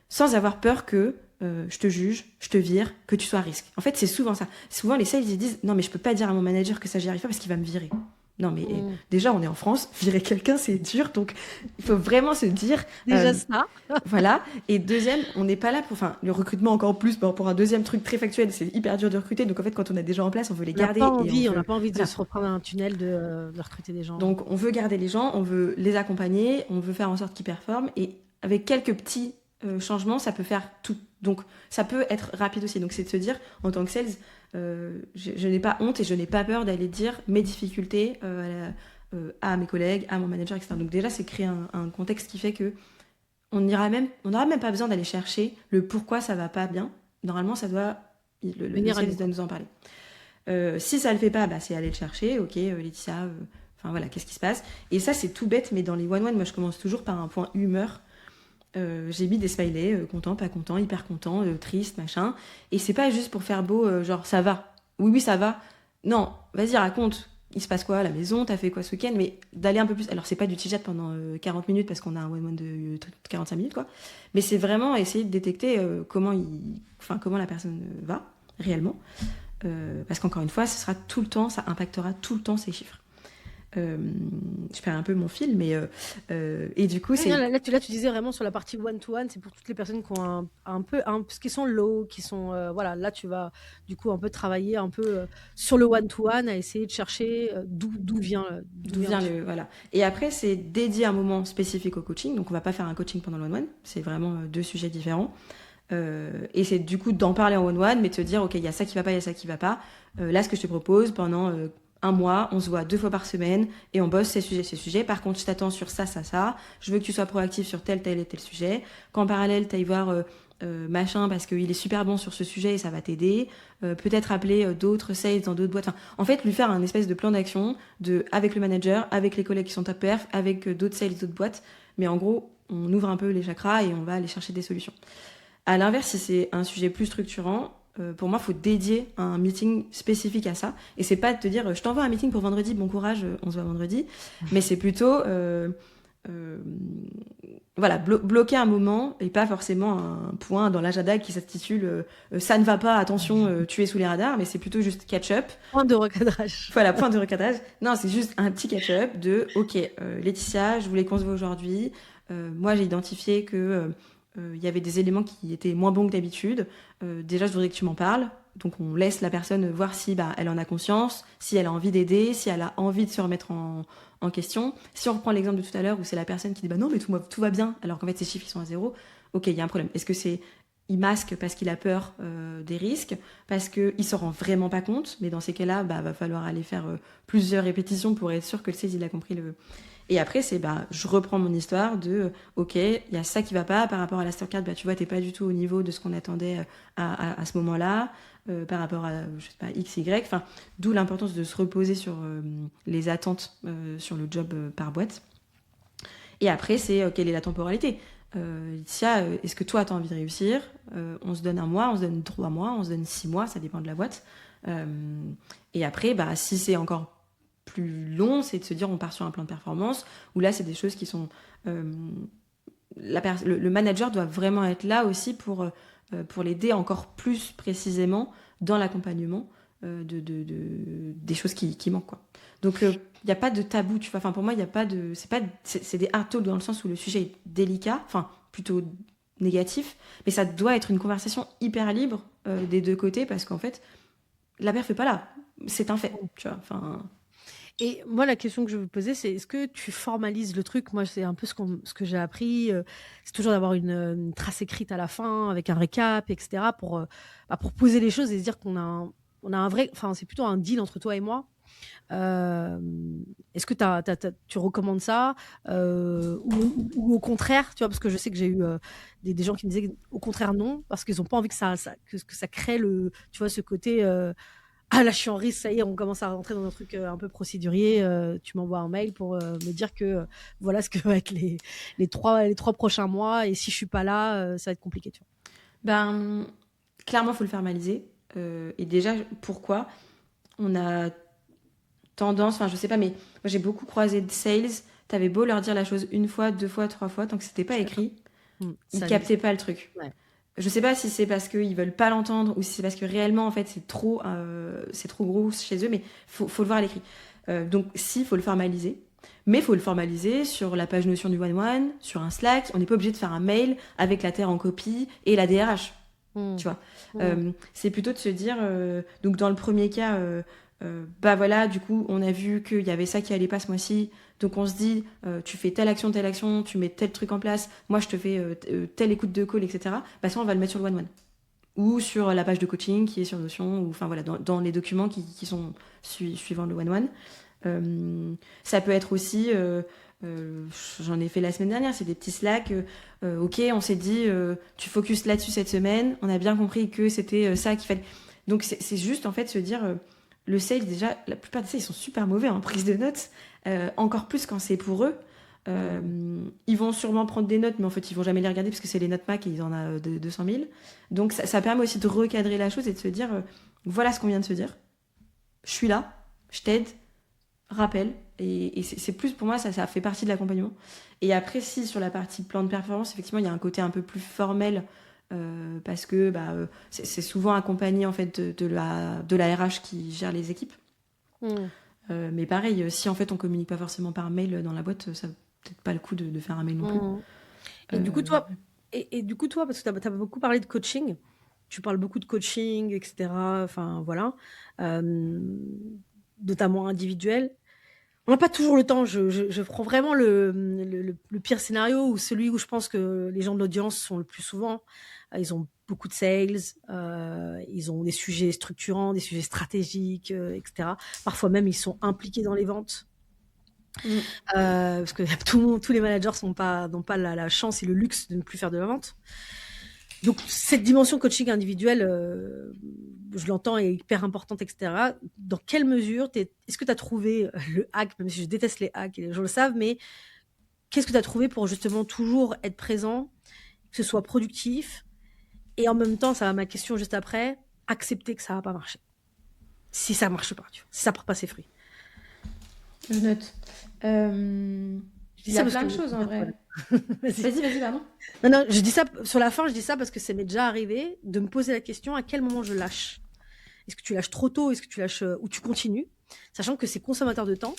sans avoir peur que je te juge, je te vire, que tu sois à risque. En fait, c'est souvent ça. Souvent, les sales, ils disent « Non, mais je peux pas dire à mon manager que ça, j'y arrive pas parce qu'il va me virer. » Non, mais déjà, on est en France, virer quelqu'un, c'est dur, donc il faut vraiment se dire... Déjà ça. Voilà. Et deuxième, on n'est pas là pour... Enfin, le recrutement encore plus, pour un deuxième truc très factuel, c'est hyper dur de recruter, donc en fait, quand on a des gens en place, on veut les garder. On n'a pas envie de se reprendre un tunnel de recruter des gens. Donc, on veut garder les gens, on veut les accompagner, on veut faire en sorte qu'ils performent, et avec quelques petits changements, ça peut faire tout. Donc, ça peut être rapide aussi. Donc, c'est de se dire, en tant que sales, je n'ai pas honte et je n'ai pas peur d'aller dire mes difficultés à mes collègues, à mon manager, etc. Donc, déjà, c'est créer un contexte qui fait que on n'aura même pas besoin d'aller chercher le pourquoi ça va pas bien. Normalement, ça doit... Le sales doit nous en parler. Si ça le fait pas, c'est aller le chercher. Ok, Laetitia, enfin voilà, qu'est-ce qui se passe? Et ça, c'est tout bête, mais dans les one-one, moi, je commence toujours par un point humeur. J'ai mis des smileys, content, pas content, hyper content, triste, machin. Et c'est pas juste pour faire beau, genre ça va. Oui, ça va. Non, vas-y, raconte. Il se passe quoi à la maison? T'as fait quoi ce week-end? Mais d'aller un peu plus. Alors, c'est pas du chit-chat pendant 40 minutes parce qu'on a un one-one de 45 minutes, quoi. Mais c'est vraiment essayer de détecter comment la personne va réellement. Parce qu'encore une fois, ce sera tout le temps, ça impactera tout le temps ces chiffres. Je perds un peu mon fil, mais et du coup, c'est... Là, tu disais vraiment sur la partie one-to-one, c'est pour toutes les personnes qui ont parce qu'ils sont low, qui sont... voilà, là, tu vas du coup un peu travailler un peu sur le one-to-one, à essayer de chercher d'où vient le... Voilà. Et après, c'est dédié un moment spécifique au coaching. Donc, on va pas faire un coaching pendant le one-one. C'est vraiment deux sujets différents. Et c'est du coup d'en parler en one-one, mais de se dire, ok, il y a ça qui va pas, il y a ça qui va pas. Là, ce que je te propose, pendant... un mois, on se voit 2 fois par semaine et on bosse ces sujets. Par contre, je t'attends sur ça. Je veux que tu sois proactif sur tel et tel sujet. Qu'en parallèle, tu ailles voir machin parce qu'il est super bon sur ce sujet et ça va t'aider. Peut-être appeler d'autres sales dans d'autres boîtes. Enfin, en fait, lui faire un espèce de plan d'action avec le manager, avec les collègues qui sont top perf, avec d'autres sales, d'autres boîtes. Mais en gros, on ouvre un peu les chakras et on va aller chercher des solutions. À l'inverse, si c'est un sujet plus structurant, pour moi, il faut dédier un meeting spécifique à ça. Et c'est pas de te dire, je t'envoie un meeting pour vendredi, bon courage, on se voit vendredi. Mais c'est plutôt, bloquer un moment et pas forcément un point dans l'agenda qui s'intitule ça ne va pas, attention, tu es sous les radars, mais c'est plutôt juste catch-up. Point de recadrage. Voilà, point de recadrage. Non, c'est juste un petit catch-up de, ok, Laetitia, je voulais qu'on se voit aujourd'hui. Moi, j'ai identifié que... il y avait des éléments qui étaient moins bons que d'habitude. Déjà, je voudrais que tu m'en parles. Donc, on laisse la personne voir si elle en a conscience, si elle a envie d'aider, si elle a envie de se remettre en question. Si on reprend l'exemple de tout à l'heure où c'est la personne qui dit non, mais tout va bien, alors qu'en fait, ses chiffres ils sont à 0. Ok, il y a un problème. Est-ce que c'est il masque parce qu'il a peur des risques, parce qu'il se rend vraiment pas compte? Mais dans ces cas-là, va falloir aller faire plusieurs répétitions pour être sûr que le sales il a compris le... Et après, c'est je reprends mon histoire de ok, il y a ça qui va pas par rapport à la Mastercard, tu vois, t'es pas du tout au niveau de ce qu'on attendait à ce moment-là, par rapport à, je sais pas, X, Y, enfin, d'où l'importance de se reposer sur les attentes sur le job par boîte. Et après, c'est quelle est la temporalité? Laetitia, est-ce que toi, tu as envie de réussir? On se donne 1 mois, on se donne 3 mois, on se donne 6 mois, ça dépend de la boîte. Et après, si c'est encore plus long, c'est de se dire on part sur un plan de performance où là c'est des choses qui sont le manager doit vraiment être là aussi pour l'aider encore plus précisément dans l'accompagnement des choses qui manquent, quoi. Donc il n'y a pas de tabou, tu vois. Enfin, pour moi il y a pas de c'est des hard talk dans le sens où le sujet est délicat, enfin plutôt négatif, mais ça doit être une conversation hyper libre des deux côtés parce qu'en fait la perf est pas là, c'est un fait, tu vois. Enfin. Et moi, la question que je veux poser, c'est est-ce que tu formalises le truc? Moi, c'est un peu ce que j'ai appris, c'est toujours d'avoir une trace écrite à la fin avec un récap et cetera pour poser les choses et se dire qu'on a un vrai enfin, c'est plutôt un deal entre toi et moi. Est-ce que tu recommandes ça? Ou au contraire, tu vois? Parce que je sais que j'ai eu, des gens qui me disaient au contraire non, parce qu'ils ont pas envie que ça crée tu vois, ce côté, ah là, je suis en risque, ça y est, on commence à rentrer dans un truc un peu procédurier. Tu m'envoies un mail pour me dire que voilà ce que va être les trois prochains mois, et si je suis pas là, ça va être compliqué, tu vois. Ben, clairement, il faut le formaliser. Et déjà, pourquoi? On a tendance, enfin, je sais pas, mais moi, j'ai beaucoup croisé de sales. T'avais beau leur dire la chose une fois, deux fois, trois fois, tant que c'était Je pas suis d'accord. écrit, ils Ça, captaient pas le truc. ouais. Je sais pas si c'est parce qu'ils veulent pas l'entendre ou si c'est parce que réellement, en fait, c'est trop gros chez eux, mais faut le voir à l'écrit. Donc, si, faut le formaliser. Mais faut le formaliser sur la page Notion du one-one, sur un Slack. On n'est pas obligé de faire un mail avec la terre en copie et la DRH. Mm. Tu vois. Mm. C'est plutôt de se dire, donc dans le premier cas, bah voilà, du coup, on a vu qu'il y avait ça qui allait pas ce mois-ci, donc on se dit, tu fais telle action, tu mets tel truc en place, moi je te fais telle écoute de call, etc. Bah ça, on va le mettre sur le one-one. Ou sur la page de coaching qui est sur Notion, ou enfin voilà, dans les documents qui sont suivant le one-one. Ça peut être aussi, euh, j'en ai fait la semaine dernière, c'est des petits slacks. Ok, on s'est dit, tu focuses là-dessus cette semaine. On a bien compris que c'était ça qu'il fallait. Donc c'est juste en fait se dire, le sales déjà, la plupart des sales ils sont super mauvais en prise de notes, encore plus quand c'est pour eux. Ils vont sûrement prendre des notes, mais en fait ils vont jamais les regarder parce que c'est les notes Mac et ils en ont 200 000. Donc ça permet aussi de recadrer la chose et de se dire, voilà ce qu'on vient de se dire. Je suis là, je t'aide, rappel. Et c'est plus pour moi, ça fait partie de l'accompagnement. Et après, si sur la partie plan de performance, effectivement, il y a un côté un peu plus formel parce que c'est souvent accompagné en fait de la RH qui gère les équipes. Mm. Mais pareil, si en fait on communique pas forcément par mail dans la boîte, ça vaut peut-être pas le coup de faire un mail non plus. Mm. Et du coup, toi, parce que tu as beaucoup parlé de coaching, tu parles beaucoup de coaching, etc. Enfin, voilà. Euh, Notamment individuel. On n'a pas toujours le temps. Je prends vraiment le pire scénario, ou celui où je pense que les gens de l'audience sont le plus souvent. Ils ont beaucoup de sales, ils ont des sujets structurants, des sujets stratégiques, etc. Parfois même, ils sont impliqués dans les ventes. Mm. Parce que tous les managers n'ont pas la chance et le luxe de ne plus faire de la vente. Donc, cette dimension coaching individuelle, je l'entends, est hyper importante, etc. Dans quelle mesure est-ce que tu as trouvé le hack, même si je déteste les hacks et les gens le savent, mais qu'est-ce que tu as trouvé pour justement toujours être présent, que ce soit productif, et en même temps, ça va ma question juste après, accepter que ça va pas marcher. Si ça marche pas, tu vois, si ça prend pas ses fruits. Je note. Je dis Il y ça a parce plein de que choses en vrai. Vas-y. Vas-y, pardon. Non, je dis ça sur la fin, je dis ça parce que ça m'est déjà arrivé de me poser la question à quel moment je lâche. Est-ce que tu lâches trop tôt? Est-ce que tu lâches ou tu continues? Sachant que c'est consommateur de temps.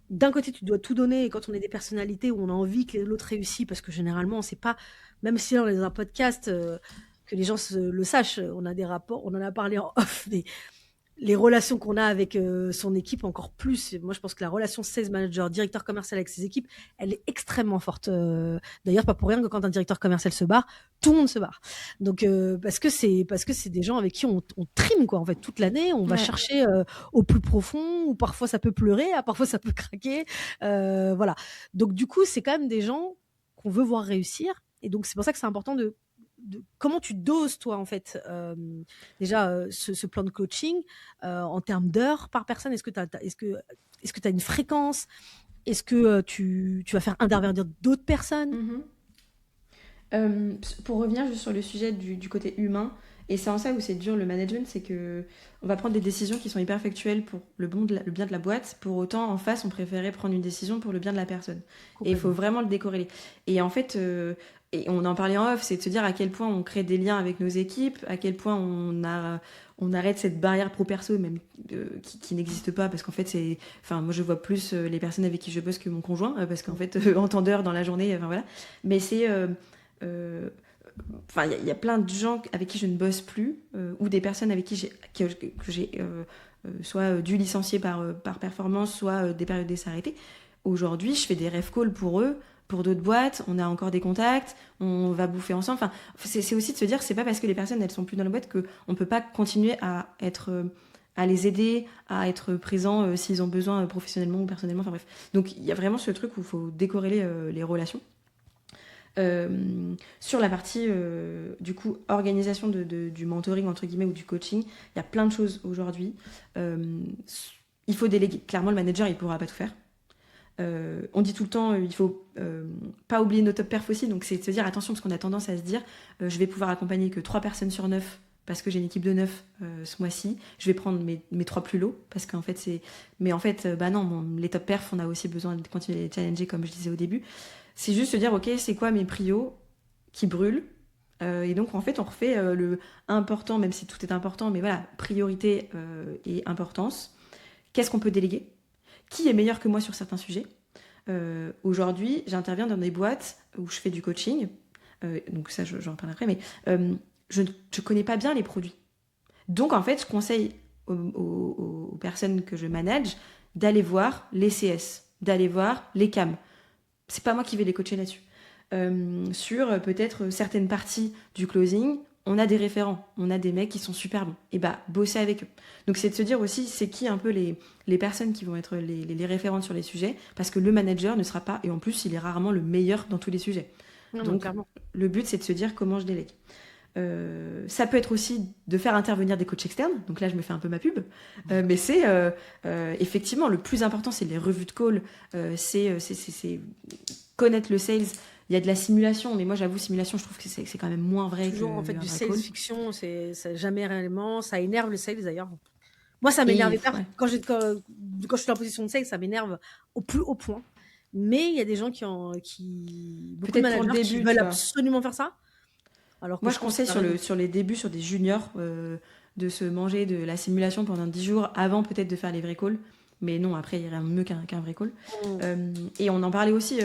D'un côté, tu dois tout donner, et quand on est des personnalités où on a envie que l'autre réussisse, parce que généralement, c'est pas, même si on est dans un podcast, que les gens le sachent, on a des rapports, on en a parlé en off, mais les relations qu'on a avec son équipe, encore plus. Moi, je pense que la relation sales manager, directeur commercial avec ses équipes, elle est extrêmement forte. D'ailleurs, pas pour rien que quand un directeur commercial se barre, tout le monde se barre. Donc, parce que c'est des gens avec qui on trime, quoi. En fait, toute l'année, on va Ouais. chercher au plus profond, où parfois ça peut pleurer, parfois ça peut craquer. Voilà. Donc, du coup, c'est quand même des gens qu'on veut voir réussir. Et donc, c'est pour ça que c'est important de comment tu doses, toi, en fait, déjà, ce plan de coaching en termes d'heures par personne. Est-ce que tu as une fréquence? Est-ce que tu vas faire intervenir d'autres personnes? Mhm. Pour revenir juste sur le sujet du côté humain, et c'est en ça où c'est dur le management, c'est que on va prendre des décisions qui sont hyper factuelles pour le bien de la boîte, pour autant en face on préférait prendre une décision pour le bien de la personne. Et il faut vraiment le décorréler. Et en fait, et on en parlait en off, c'est de se dire à quel point on crée des liens avec nos équipes, à quel point on arrête cette barrière pro-perso même qui n'existe pas, parce qu'en fait c'est, enfin moi je vois plus les personnes avec qui je bosse que mon conjoint, parce qu'en fait en temps d'heure dans la journée, enfin voilà. Mais c'est il y a plein de gens avec qui je ne bosse plus ou des personnes avec qui que j'ai soit dû licencier par performance, soit des périodes d'essai arrêtées. Aujourd'hui, je fais des ref calls pour eux, pour d'autres boîtes, on a encore des contacts, on va bouffer ensemble. Enfin, c'est aussi de se dire, c'est pas parce que les personnes elles sont plus dans la boîte qu'on peut pas continuer à les aider, à être présents s'ils ont besoin professionnellement ou personnellement. Enfin bref. Donc il y a vraiment ce truc où il faut décorréler les relations. Sur la partie du coup organisation du mentoring entre guillemets ou du coaching, il y a plein de choses aujourd'hui. Il faut déléguer. Clairement, le manager il pourra pas tout faire. On dit tout le temps, il faut pas oublier nos top perfs aussi, donc c'est de se dire attention parce qu'on a tendance à se dire je vais pouvoir accompagner que 3 personnes sur 9 parce que j'ai une équipe de 9 ce mois-ci, je vais prendre mes 3 plus lots parce qu'en fait c'est... Mais en fait, non, les top perfs, on a aussi besoin de continuer à les challenger comme je disais au début. C'est juste se dire ok, c'est quoi mes prios qui brûlent et donc en fait on refait le important, même si tout est important, mais voilà, priorité et importance. Qu'est-ce qu'on peut déléguer ? Qui est meilleur que moi sur certains sujets ? Aujourd'hui, j'interviens dans des boîtes où je fais du coaching, donc ça j'en parle après, mais je ne connais pas bien les produits. Donc en fait, je conseille aux personnes que je manage d'aller voir les CS, d'aller voir les CAM. C'est pas moi qui vais les coacher là-dessus. Sur peut-être certaines parties du closing, on a des référents, on a des mecs qui sont super bons. Et bosser avec eux. Donc c'est de se dire aussi, c'est qui un peu les personnes qui vont être les référentes sur les sujets, parce que le manager ne sera pas, et en plus il est rarement le meilleur dans tous les sujets. Non, donc le but c'est de se dire comment je délègue. Ça peut être aussi de faire intervenir des coachs externes, donc là je me fais un peu ma pub, mais c'est effectivement le plus important, c'est les revues de call, c'est connaître le sales. Il y a de la simulation, mais moi j'avoue simulation, je trouve que c'est quand même moins vrai. Toujours que en fait du sales call. fiction, ça jamais réellement, ça énerve le sales d'ailleurs. Moi ça m'énerve ouais. quand je suis en position de sales, ça m'énerve au plus haut point. Mais il y a des gens qui beaucoup de managers qui veulent absolument faire ça. Alors que moi je conseille sur les débuts, sur des juniors, de se manger de la simulation pendant 10 jours avant peut-être de faire les vrais calls. Mais non, après il y a rien de mieux qu'un vrai call. Et on en parlait aussi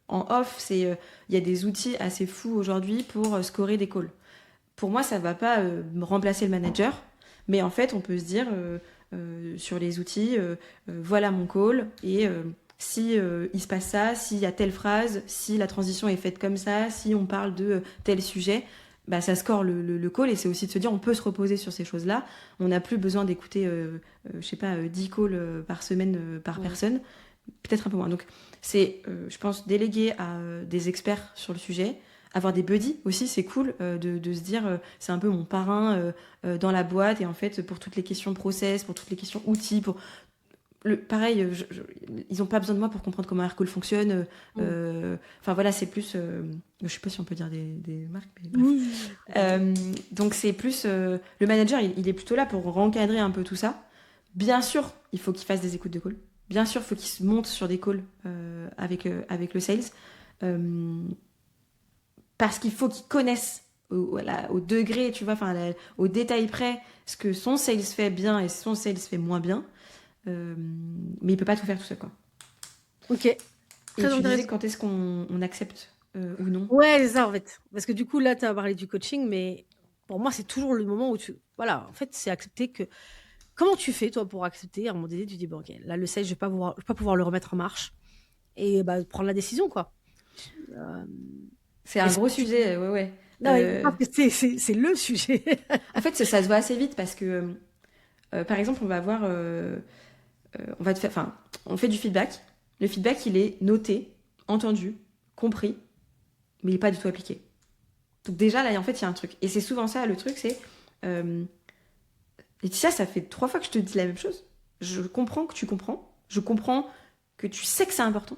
en off, il y a des outils assez fous aujourd'hui pour scorer des calls. Pour moi, ça ne va pas remplacer le manager, mais en fait, on peut se dire sur les outils, voilà mon call, et si il se passe ça, s'il y a telle phrase, si la transition est faite comme ça, si on parle de tel sujet, ça score le call, et c'est aussi de se dire on peut se reposer sur ces choses-là. On n'a plus besoin d'écouter, 10 calls par semaine par personne, peut-être un peu moins. Donc, c'est, je pense, déléguer à des experts sur le sujet. Avoir des buddies aussi, c'est cool de se dire, c'est un peu mon parrain dans la boîte. Et en fait, pour toutes les questions process, pour toutes les questions outils, pareil, ils n'ont pas besoin de moi pour comprendre comment Aircall fonctionne. Enfin voilà, c'est plus... je sais pas si on peut dire des marques. Mais donc c'est plus... le manager, il est plutôt là pour rencadrer un peu tout ça. Bien sûr, il faut qu'il fasse des écoutes de call. Bien sûr, il faut qu'il se monte sur des calls avec le sales. Parce qu'il faut qu'il connaisse au degré, tu vois, au détail près, ce que son sales fait bien et son sales fait moins bien. Mais il peut pas tout faire tout seul, quoi. Ok. Et tu disais quand est-ce qu'on accepte ou non ? Ouais, c'est ça en fait. Parce que du coup, là, tu as parlé du coaching, mais pour moi, c'est toujours le moment où voilà, en fait, c'est accepter que... Comment tu fais, toi, pour accepter ? À un moment donné, tu dis, bon, ok, là, le sales, je vais pas pouvoir le remettre en marche. Et prendre la décision, quoi. C'est un gros sujet, ouais. Non, c'est le sujet. En fait, ça se voit assez vite parce que, par exemple, on va avoir... on fait du feedback. Le feedback, il est noté, entendu, compris, mais il n'est pas du tout appliqué. Donc déjà, là, en fait, il y a un truc. Et c'est souvent ça, le truc, c'est... Laetitia, ça fait 3 fois que je te dis la même chose. Je comprends que tu comprends. Je comprends que tu sais que c'est important.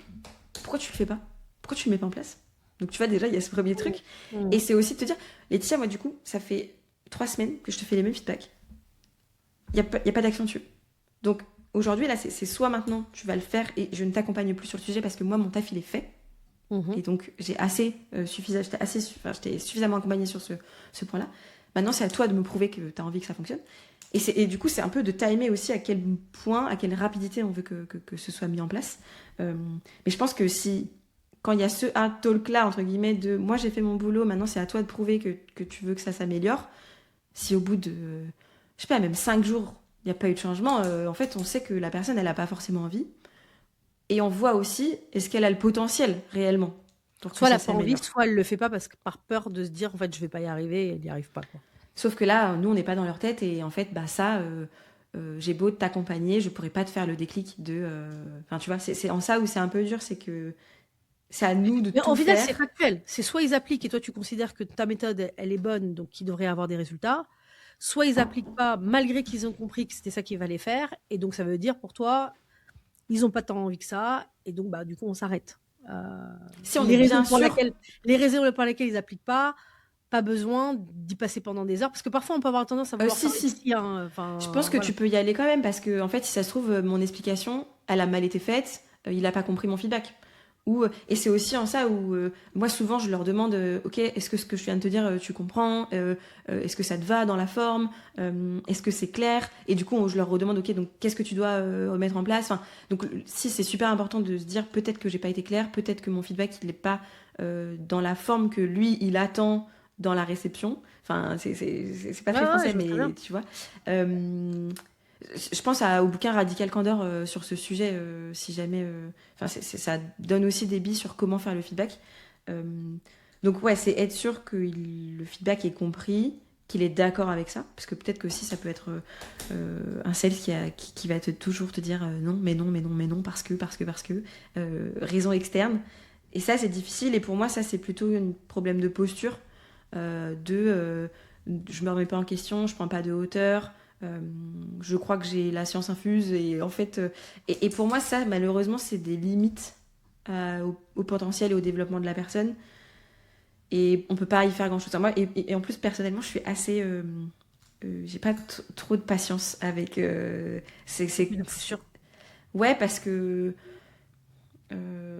Pourquoi tu le fais pas ? Pourquoi tu le mets pas en place ? Donc tu vois, déjà, il y a ce premier truc. Et c'est aussi de te dire, Laetitia, moi, du coup, ça fait 3 semaines que je te fais les mêmes feedbacks. Il n'y a pas d'action dessus. Donc aujourd'hui, là, c'est soit maintenant, tu vas le faire et je ne t'accompagne plus sur le sujet parce que moi, mon taf, il est fait. Et donc, je t'ai suffisamment accompagné sur ce point-là. Maintenant, c'est à toi de me prouver que tu as envie que ça fonctionne. Et du coup, c'est un peu de timer aussi à quel point, à quelle rapidité on veut que ce soit mis en place. Mais je pense que quand il y a ce hard talk-là, entre guillemets, de moi, j'ai fait mon boulot, maintenant, c'est à toi de prouver que tu veux que ça s'améliore. Si au bout de, je sais pas, même 5 jours, il n'y a pas eu de changement. En fait, on sait que la personne, elle n'a pas forcément envie. Et on voit aussi, est-ce qu'elle a le potentiel réellement pour que Soit elle ça n'a pas envie, s'améliore. soit elle le fait pas parce que par peur de se dire en fait je vais pas y arriver et elle n'y arrive pas quoi. Sauf que là, nous, on n'est pas dans leur tête et en fait, bah ça, j'ai beau t'accompagner, je pourrais pas te faire le déclic de. Enfin, tu vois, c'est en ça où c'est un peu dur, c'est que c'est à nous de Mais tout en final, faire. c'est factuel. C'est soit ils appliquent et toi tu considères que ta méthode elle est bonne donc ils devraient avoir des résultats, soit ils appliquent pas malgré qu'ils ont compris que c'était ça qu'il fallait faire et donc ça veut dire pour toi ils ont pas tant envie que ça et donc bah du coup on s'arrête. Euh, Si on est les bien raisons pour sûr. lesquelles ils appliquent pas besoin d'y passer pendant des heures parce que parfois on peut avoir tendance à vouloir Si, faire les si. psys, hein, Je pense que voilà. tu peux y aller quand même parce que, en fait, si ça se trouve, mon explication, elle a mal été faite, il a pas compris mon feedback. Et c'est aussi en ça où, moi, souvent, je leur demande, ok, est-ce que ce que je viens de te dire, tu comprends est-ce que ça te va dans la forme est-ce que c'est clair. Et du coup, je leur redemande, ok, donc qu'est-ce que tu dois remettre en place. Enfin, donc, si c'est super important de se dire, peut-être que j'ai pas été claire, peut-être que mon feedback, il n'est pas dans la forme que lui, il attend dans la réception. Enfin, c'est pas Ouais, très ouais, français, je vois très mais bien. tu vois. Je pense au bouquin Radical Candor sur ce sujet, si jamais. Enfin, ça donne aussi des billes sur comment faire le feedback. Euh, donc, ouais, c'est être sûr que le feedback est compris, qu'il est d'accord avec ça. Parce que peut-être que aussi, ça peut être un sales qui va toujours te dire non, mais non, mais non, mais non, parce que. Raison externe. Et ça, c'est difficile. Et pour moi, ça, c'est plutôt un problème de posture. Je me remets pas en question, je prends pas de hauteur. Euh, je crois que j'ai la science infuse et en fait, et pour moi ça malheureusement c'est des limites au potentiel et au développement de la personne et on peut pas y faire grand chose. Moi et en plus personnellement je suis assez, j'ai pas trop de patience avec. Une posture. Ouais parce que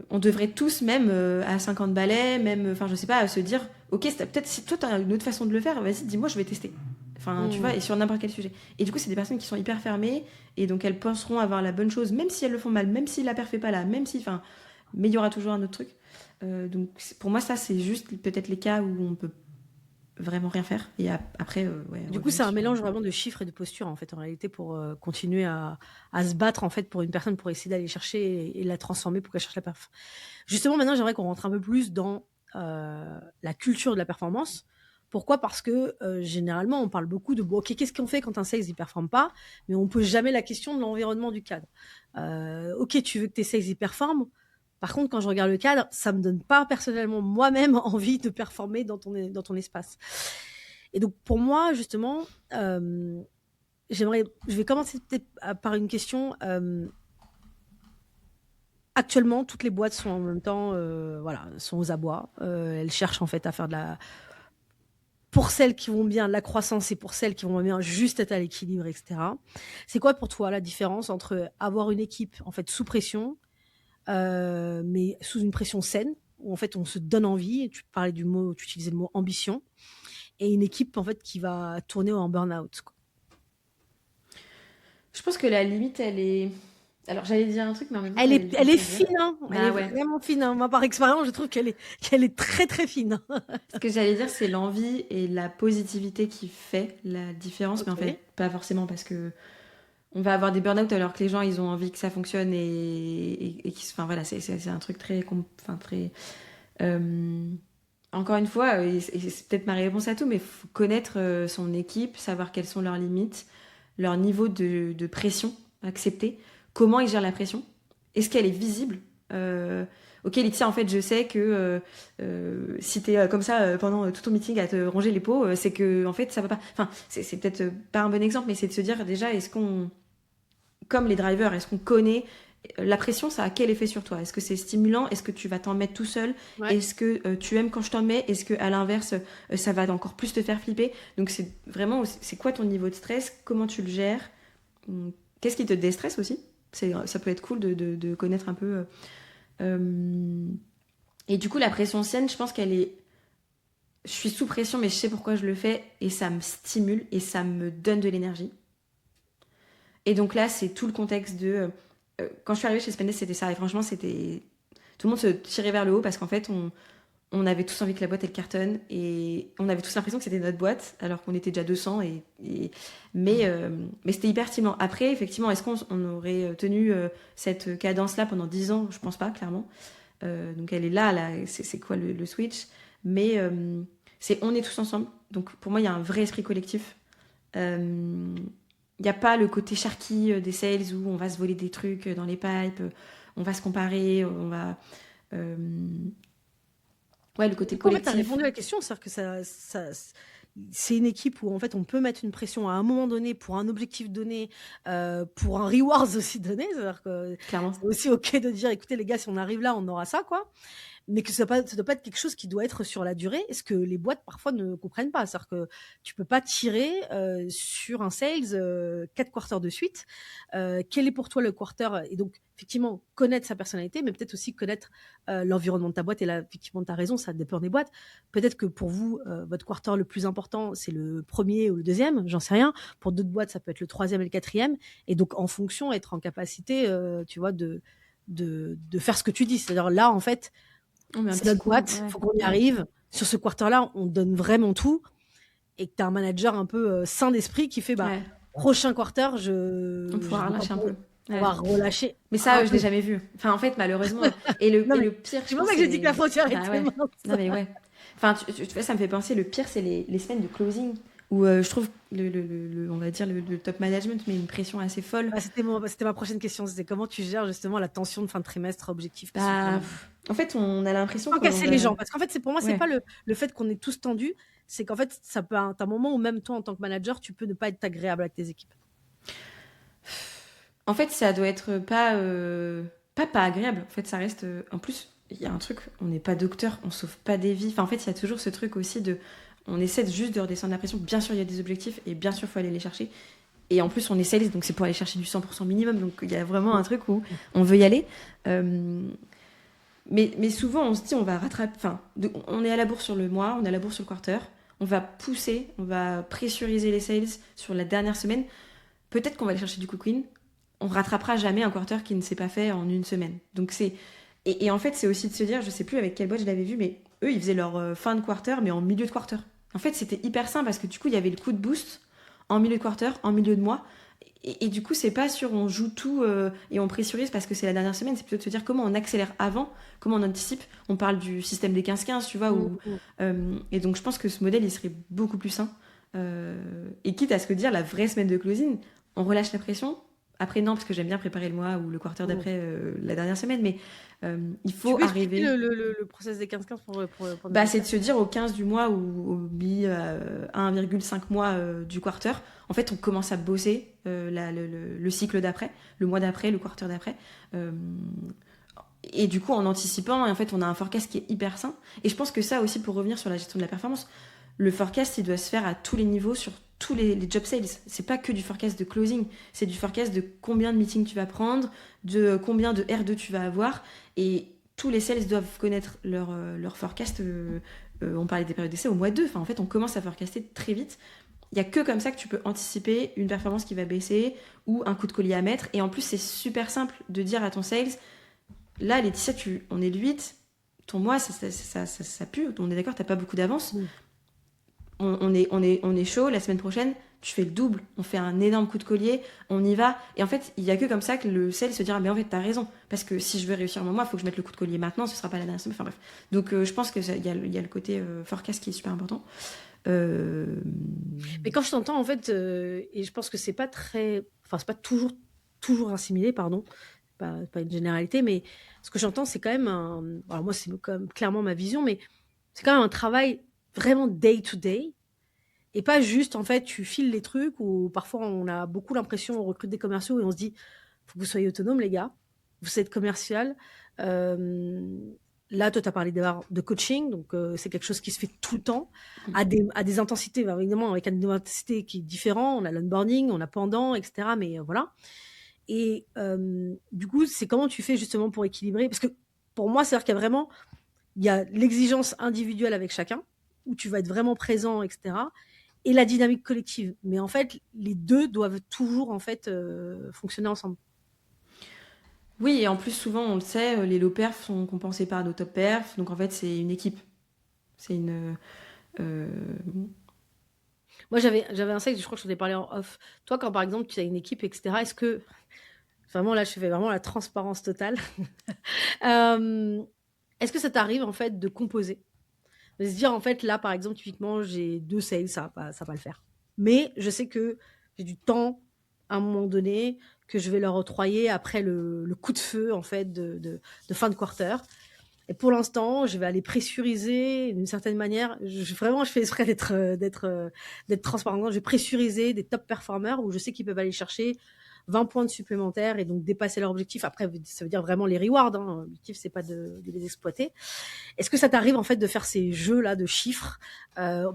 on devrait tous même à 50 balais, même, enfin je sais pas, se dire, ok, peut-être si toi t'as une autre façon de le faire, vas-y, dis-moi, je vais tester. Enfin, tu vois, Mmh. et sur n'importe quel sujet. Et du coup, c'est des personnes qui sont hyper fermées, et donc elles penseront avoir la bonne chose, même si elles le font mal, même si la paire fait pas là, même si, enfin, mais il y aura toujours un autre truc. Donc pour moi, ça, c'est juste peut-être les cas où on peut vraiment rien faire. Et après, ouais, Du coup, revenir c'est un sur. mélange vraiment de chiffres et de posture, en fait, en réalité, pour continuer à se battre, en fait, pour une personne, pour essayer d'aller chercher et la transformer pour qu'elle cherche la perf. Justement, maintenant, j'aimerais qu'on rentre un peu plus dans la culture de la performance. Pourquoi? Parce que généralement, on parle beaucoup de bon, ok, qu'est-ce qu'on fait quand un sales ne performe pas, mais on ne pose jamais la question de l'environnement du cadre. Ok, tu veux que tes sales y performent. Par contre, quand je regarde le cadre, ça me donne pas personnellement moi-même envie de performer dans ton espace. Et donc, pour moi, justement, je vais commencer peut-être par une question. Actuellement, toutes les boîtes sont en même temps, voilà, sont aux abois. Elles cherchent en fait à faire de la, pour celles qui vont bien, de la croissance et pour celles qui vont bien, juste être à l'équilibre, etc. C'est quoi pour toi la différence entre avoir une équipe en fait sous pression, mais sous une pression saine, où en fait on se donne envie. Tu parlais du mot, tu utilisais le mot ambition, et une équipe en fait qui va tourner en burn-out, quoi. Je pense que la limite, elle est. Alors j'allais dire un truc, mais en même temps, j'avais le Elle est contredire. fine, hein. Elle est Bah ouais. vraiment fine, hein. Moi, par expérience, je trouve qu'elle est très très fine, hein. Ce que j'allais dire, c'est l'envie et la positivité qui fait la différence, mais en fait, Ok. pas forcément parce que on va avoir des burn-out alors que les gens, ils ont envie que ça fonctionne enfin voilà, c'est un truc très, enfin très. euh, Encore une fois, et c'est peut-être ma réponse à tout, mais il faut connaître son équipe, savoir quelles sont leurs limites, leur niveau de pression accepté, comment ils gèrent la pression, est-ce qu'elle est visible. Ok, Laetitia, en fait, je sais que si t'es comme ça pendant tout ton meeting à te ronger les peaux, c'est que en fait ça va pas. Enfin, c'est peut-être pas un bon exemple, mais c'est de se dire déjà, est-ce qu'on, comme les drivers, est-ce qu'on connaît la pression, ça a quel effet sur toi? Est-ce que c'est stimulant? Est-ce que tu vas t'en mettre tout seul? Ouais. Est-ce que tu aimes quand je t'en mets? Est-ce que à l'inverse, ça va encore plus te faire flipper? Donc c'est vraiment, c'est quoi ton niveau de stress? Comment tu le gères? Qu'est-ce qui te déstresse aussi? Ça peut être cool de connaître un peu. Et du coup, la pression saine, je pense qu'elle est. Je suis sous pression, mais je sais pourquoi je le fais et ça me stimule et ça me donne de l'énergie. Et donc là, c'est tout le contexte de. Quand je suis arrivée chez Spendes, c'était ça. Et franchement, c'était. Tout le monde se tirait vers le haut parce qu'en fait, on avait tous envie que la boîte elle cartonne et on avait tous l'impression que c'était notre boîte alors qu'on était déjà 200 mais c'était hyper stimulant. Après effectivement est-ce qu'on aurait tenu cette cadence là pendant 10 ans? Je pense pas clairement. Donc elle est là c'est quoi le switch? Mais on est tous ensemble. Donc pour moi il y a un vrai esprit collectif. Il n'y a pas le côté sharky des sales où on va se voler des trucs dans les pipes, on va se comparer, on va ouais, le côté En fait, tu as collectif. répondu à la question, c'est-à-dire que c'est une équipe où en fait on peut mettre une pression à un moment donné pour un objectif donné, pour un rewards aussi donné, c'est-à-dire que Clairement. c'est aussi OK de dire: «Écoutez les gars, si on arrive là, on aura ça, quoi». Mais que ça doit pas être quelque chose qui doit être sur la durée, ce que les boîtes parfois ne comprennent pas. C'est-à-dire que tu peux pas tirer, sur un sales, 4 quarters de suite. Quel est pour toi le quarter? Et donc effectivement, connaître sa personnalité, mais peut-être aussi connaître, l'environnement de ta boîte et là, effectivement, tu as raison, ça dépend des boîtes. Peut-être que pour vous, votre quarter le plus important, c'est le premier ou le deuxième, j'en sais rien. Pour d'autres boîtes, ça peut être le troisième et le quatrième. Et donc en fonction, être en capacité, tu vois, de faire ce que tu dis. C'est-à-dire là, en fait, On met un c'est petit notre coup. boîte, Ouais. faut qu'on y Ouais. arrive. Sur ce quarter-là, on donne vraiment tout et que tu as un manager un peu sain d'esprit qui fait Ouais. prochain quarter, On je pourra vais pas relâcher un peu. on Ouais. va relâcher Mais un ça, je l'ai peu. jamais vu. Enfin, en fait, malheureusement. Et Non, mais le pire, je c'est pour pense, ça que c'est j'ai dit que la frontière Bah était ouais. mince. Non, mais ouais. Enfin, tu vois, ça me fait penser, le pire, c'est les semaines de closing, où je trouve, on va dire, le top management met une pression assez folle. C'était ma prochaine question. C'était comment tu gères justement la tension de fin de trimestre, objectifs qui sont Bah, vraiment en fait, on a l'impression sans qu'on casser les va... gens. Parce qu'en fait, pour moi, c'est Ouais. pas le fait qu'on est tous tendus, c'est qu'en fait, ça peut t'as un moment où même toi, en tant que manager, tu peux ne pas être agréable avec tes équipes. En fait, ça doit être pas agréable. En fait, ça reste. En plus, il y a un truc, on n'est pas docteur, on sauve pas des vies. Enfin, en fait, il y a toujours ce truc aussi de. On essaie juste de redescendre la pression. Bien sûr, il y a des objectifs et bien sûr, il faut aller les chercher. Et en plus, on est sales, donc c'est pour aller chercher du 100% minimum. Donc il y a vraiment un truc où on veut y aller. Mais souvent, on se dit, on va rattraper. Enfin, on est à la bourse sur le mois, on est à la bourse sur le quarter. On va pousser, on va pressuriser les sales sur la dernière semaine. Peut-être qu'on va aller chercher du quick win. On rattrapera jamais un quarter qui ne s'est pas fait en une semaine. Donc c'est et en fait c'est aussi de se dire, je sais plus avec quelle boîte je l'avais vu, mais eux ils faisaient leur fin de quarter mais en milieu de quarter. En fait c'était hyper simple parce que du coup il y avait le coup de boost en milieu de quarter, en milieu de mois. Et du coup c'est pas sur on joue tout et on pressurise parce que c'est la dernière semaine, c'est plutôt de se dire comment on accélère avant, comment on anticipe. On parle du système des 15-15, tu vois, et donc je pense que ce modèle il serait beaucoup plus sain. Et quitte à ce que dire la vraie semaine de closing, on relâche la pression. Après, non, parce que j'aime bien préparer le mois ou le quarter d'après la dernière semaine, mais il Tu faut peux expliquer arriver. le process des 15-15 pour nos Bah, c'est de auditeurs? se dire au 15 du mois ou au 1,5 mois du quarter, en fait, on commence à bosser le cycle d'après, le mois d'après, le quarter d'après. Et du coup, en anticipant, et en fait, on a un forecast qui est hyper sain. Et je pense que ça aussi, pour revenir sur la gestion de la performance, le forecast, il doit se faire à tous les niveaux, sur tous les job sales. C'est pas que du forecast de closing, c'est du forecast de combien de meetings tu vas prendre, de combien de R2 tu vas avoir. Et tous les sales doivent connaître leur forecast. On parlait des périodes d'essai au mois 2. Enfin, en fait, on commence à forecaster très vite. Il n'y a que comme ça que tu peux anticiper une performance qui va baisser ou un coup de collier à mettre. Et en plus, c'est super simple de dire à ton sales, là, Laetitia, on est le 8, ton mois, ça pue. On est d'accord, t'as pas beaucoup d'avance. On est chaud, la semaine prochaine, tu fais le double, on fait un énorme coup de collier, on y va. Et en fait, il y a que comme ça que le sales se dira, mais en fait, t'as raison. Parce que si je veux réussir mon mois, il faut que je mette le coup de collier maintenant, ce sera pas la dernière semaine. Enfin bref. Donc je pense qu'il y a le côté forecast qui est super important. Mais quand je t'entends, en fait, et je pense que c'est pas c'est pas toujours assimilé, pardon, pas une généralité, mais ce que j'entends, c'est quand même alors moi, c'est quand même clairement ma vision, mais c'est quand même un travail vraiment day to day et pas juste, en fait, tu files les trucs ou parfois on a beaucoup l'impression, on recrute des commerciaux et on se dit, faut que vous soyez autonomes, les gars, vous êtes commercial. Là, toi, tu as parlé de coaching, donc c'est quelque chose qui se fait tout le temps, à des intensités, évidemment, avec une intensité qui est différente. On a l'onboarding, on a pendant, etc. Mais voilà. Et du coup, c'est comment tu fais justement pour équilibrer? Parce que pour moi, c'est-à-dire qu'il y a vraiment l'exigence individuelle avec chacun, où tu vas être vraiment présent, etc. Et la dynamique collective. Mais en fait, les deux doivent toujours en fait fonctionner ensemble. Oui, et en plus, souvent, on le sait, les low perfs sont compensés par nos top perfs. Donc en fait, c'est une équipe. C'est une... euh, Moi, j'avais un sales, je crois que je t'en ai parlé en off. Toi, quand par exemple, tu as une équipe, etc., est-ce que, vraiment là, je fais vraiment la transparence totale. Euh, Est-ce que ça t'arrive en fait de composer? De se dire en fait, là, par exemple, typiquement, j'ai 2 sales, ça va pas le faire. Mais je sais que j'ai du temps à un moment donné que je vais leur octroyer après le coup de feu en fait de fin de quarter. Et pour l'instant, je vais aller pressuriser d'une certaine manière. Vraiment, je fais exprès d'être transparent. Je vais pressuriser des top performers où je sais qu'ils peuvent aller chercher 20 points de supplémentaires et donc dépasser leur objectif. Après, ça veut dire vraiment les rewards. Hein. L'objectif, c'est pas de les exploiter. Est-ce que ça t'arrive en fait de faire ces jeux-là de chiffres?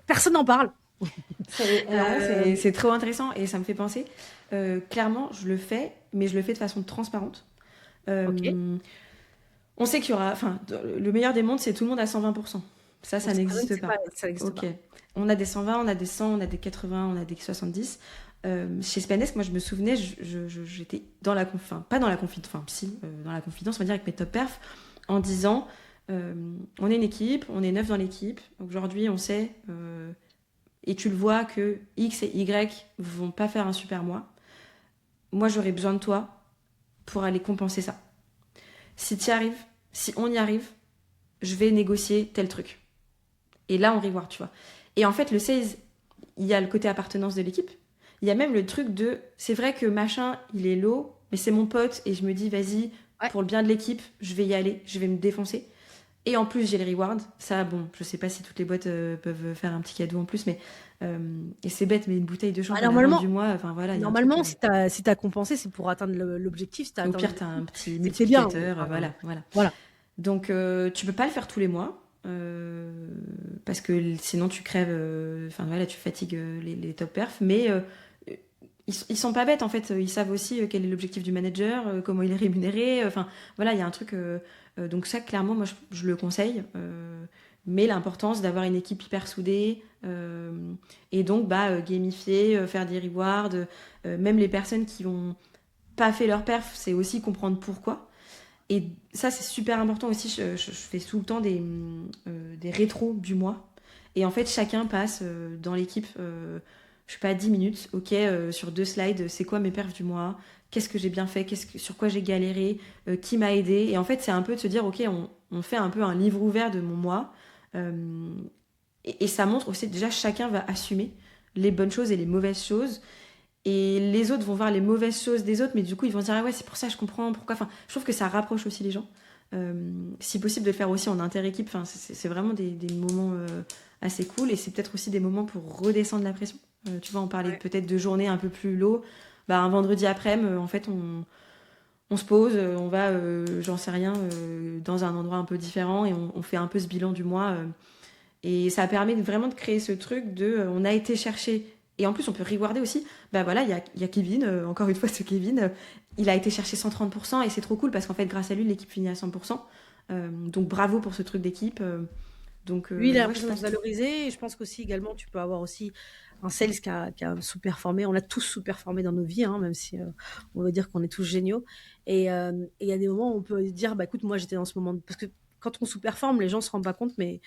Personne n'en parle. Non, Euh, c'est trop intéressant et ça me fait penser. Clairement, je le fais, mais je le fais de façon transparente. ok. On sait qu'il y aura... Enfin, le meilleur des mondes, c'est tout le monde à 120%. Ça n'existe C'est pas, pas. ça n'existe Ok. pas. On a des 120, on a des 100, on a des 80, on a des 70. Chez Spendesk, moi, je me souvenais, j'étais dans la confidence, enfin, pas dans la confidence, enfin, si, dans la confidence, on va dire, avec mes top perfs, en disant, on est une équipe, on est 9 dans l'équipe. Aujourd'hui, on sait, et tu le vois, que X et Y vont pas faire un super mois. Moi, j'aurais besoin de toi pour aller compenser ça. Si tu y arrives, si on y arrive, je vais négocier tel truc. Et là, on reward, tu vois. Et en fait, le sales, il y a le côté appartenance de l'équipe. Il y a même le truc de, c'est vrai que machin, il est low, mais c'est mon pote, et je me dis, vas-y, Ouais. pour le bien de l'équipe, je vais y aller, je vais me défoncer. Et en plus, j'ai les rewards. Ça, bon, je sais pas si toutes les boîtes peuvent faire un petit cadeau en plus, mais... et c'est bête, mais une bouteille de Ah, champ à la fin normalement, du mois, enfin voilà, il y a un truc... normalement, si t'as compensé, c'est pour atteindre l'objectif. Si t'as au atteint pire, t'as l'objectif, un petit c'est que c'est bien. multiplicateur, Enfin, voilà, voilà. voilà. Donc, tu peux pas le faire tous les mois. Parce que sinon tu crèves, enfin voilà, tu fatigues les top perfs, mais ils sont pas bêtes en fait, ils savent aussi quel est l'objectif du manager, comment il est rémunéré, enfin voilà, il y a un truc, donc ça clairement moi je le conseille, mais l'importance d'avoir une équipe hyper soudée, et donc gamifier, faire des rewards, même les personnes qui ont pas fait leur perf, c'est aussi comprendre pourquoi. Et ça, c'est super important aussi. Je fais tout le temps des rétros du mois. Et en fait, chacun passe dans l'équipe, je sais pas, 10 minutes. Ok, sur 2 slides, c'est quoi mes perfs du mois? Qu'est-ce que j'ai bien fait? Sur quoi j'ai galéré? Qui m'a aidé? Et en fait, c'est un peu de se dire, ok, on fait un peu un livre ouvert de mon mois. Euh, et ça montre aussi, déjà, chacun va assumer les bonnes choses et les mauvaises choses. Et les autres vont voir les mauvaises choses des autres, mais du coup, ils vont se dire, ah ouais, c'est pour ça, je comprends pourquoi. Enfin, je trouve que ça rapproche aussi les gens. Si possible, de le faire aussi en inter-équipe. Enfin, c'est vraiment des moments assez cool. Et c'est peut-être aussi des moments pour redescendre la pression. Tu vois, on parlait Ouais. peut-être de journées un peu plus low. Un vendredi après-midi, en fait, on se pose, on va, j'en sais rien, dans un endroit un peu différent et on fait un peu ce bilan du mois. Et ça permet vraiment de créer ce truc de on a été chercher. Et en plus, on peut rewarder aussi. Bah voilà, il y a Kevin, encore une fois, ce Kevin, il a été chercher 130% et c'est trop cool parce qu'en fait, grâce à lui, l'équipe finit à 100%. Donc bravo pour ce truc d'équipe. Donc, Lui, il a ouais, je l'impression de se pense. valoriser. Et je pense qu'aussi, également, tu peux avoir aussi un sales qui a sous-performé. On a tous sous-performé dans nos vies, hein, même si on veut dire qu'on est tous géniaux. Et il y a des moments où on peut se dire, bah écoute, moi j'étais dans ce moment. Parce que quand on sous-performe, les gens se rendent pas compte, mais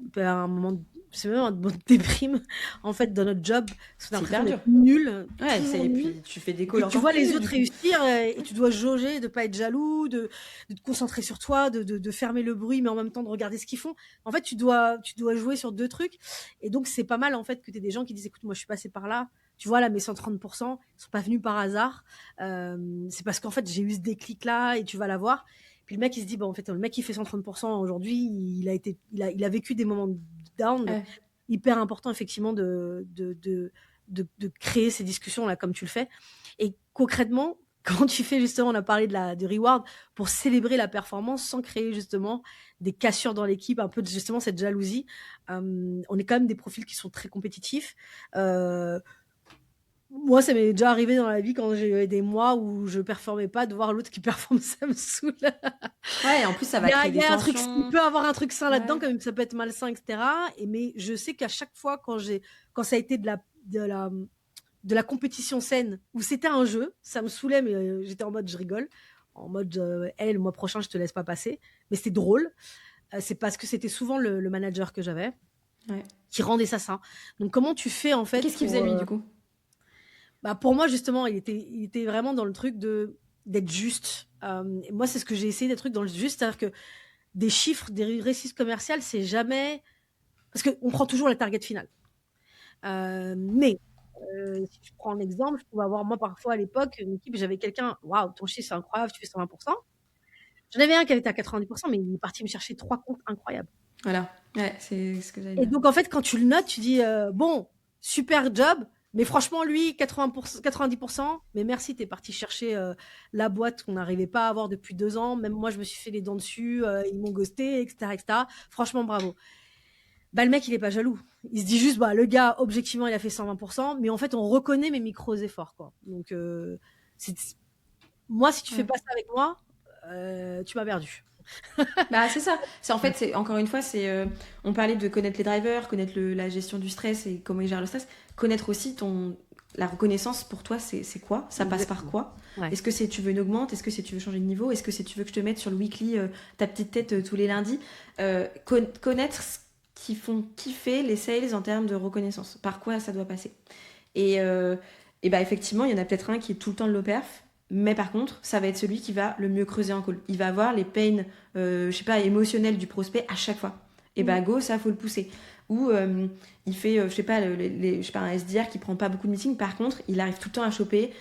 on peut avoir un moment. C'est même un moment de déprime, en fait, dans notre job. Parce qu'on a C'est l'impression hyper dur. d'être nul, Ouais, toujours et nul. puis tu fais des Et calls puis tu encore vois plus les nuls, autres du coup. réussir et tu dois jauger, de pas être jaloux, de te concentrer sur toi, de fermer le bruit, mais en même temps de regarder ce qu'ils font. En fait, tu dois jouer sur deux trucs. Et donc, c'est pas mal, en fait, que tu aies des gens qui disent, écoute, moi, je suis passé par là. Tu vois, là, mes 130%, ils sont pas venus par hasard. C'est parce qu'en fait, j'ai eu ce déclic-là et tu vas l'avoir. Puis le mec, il se dit, bah, en fait, le mec qui fait 130% aujourd'hui, il a vécu des moments de down Ouais. hyper important, effectivement, de créer ces discussions-là, comme tu le fais. Et concrètement, quand tu fais justement, on a parlé de reward pour célébrer la performance sans créer justement des cassures dans l'équipe, un peu justement cette jalousie. On est quand même des profils qui sont très compétitifs. Euh, Moi, ça m'est déjà arrivé dans la vie quand j'ai eu des mois où je performais pas, de voir l'autre qui performe, ça me saoule. Ouais, et en plus, ça Il va y a, créer il y des a un truc, il tensions. peut avoir un truc sain là-dedans, Ouais. quand même, ça peut être malsain, etc. Mais je sais qu'à chaque fois, quand ça a été de la compétition saine, où c'était un jeu, ça me saoulait, mais j'étais en mode je rigole, en mode, hey, le mois prochain, je te laisse pas passer. Mais c'était drôle. c'est parce que c'était souvent le manager que j'avais Ouais. qui rendait ça sain. Donc comment tu fais en fait Qu'est-ce qu'il pour, faisait lui du coup? bah, pour moi justement, il était vraiment dans le truc d'être juste. Et moi, c'est ce que j'ai essayé d'être dans le juste, c'est-à-dire que des chiffres, des récits commerciaux, c'est jamais parce qu'on prend toujours la target finale. Mais si je prends un exemple, je pouvais avoir moi parfois à l'époque une équipe, j'avais quelqu'un, waouh, ton chiffre c'est incroyable, tu fais 120%. J'en avais un qui avait été à 90%, mais il est parti me chercher 3 comptes incroyables. Voilà. Ouais, c'est ce que j'allais Et dire. donc en fait, quand tu le notes, tu dis bon, super job, mais franchement lui 80%, 90%, mais merci, t'es parti chercher la boîte qu'on n'arrivait pas à avoir depuis 2 ans. Même moi, je me suis fait les dents dessus, ils m'ont ghosté, etc., etc. Franchement, bravo. Bah le mec, il est pas jaloux. Il se dit juste, bah le gars, objectivement, il a fait 120%, mais en fait, on reconnaît mes micros efforts, quoi. Donc c'est moi, si tu fais Ouais. pas ça avec moi, tu m'as perdu. Bah, c'est ça. C'est en fait, c'est encore une fois, on parlait de connaître les drivers, connaître la gestion du stress et comment ils gèrent le stress, connaître aussi la reconnaissance pour toi, c'est quoi? Ça passe par Exactement. quoi? Ouais. Est-ce que c'est tu veux une augmente? Est-ce que c'est tu veux changer de niveau? Est-ce que c'est tu veux que je te mette sur le weekly ta petite tête tous les lundis? Connaître ce qui font kiffer les sales en termes de reconnaissance. Par quoi ça doit passer? Et, euh, et bah effectivement, il y en a peut-être un qui est tout le temps de low perf, mais par contre, ça va être celui qui va le mieux creuser en call. Il va avoir les pains, je sais pas, émotionnels du prospect à chaque fois. Et bah go, ça faut le pousser. Ou il fait, je sais pas, je sais pas, un SDR qui prend pas beaucoup de meetings. Par contre, il arrive tout le temps à choper.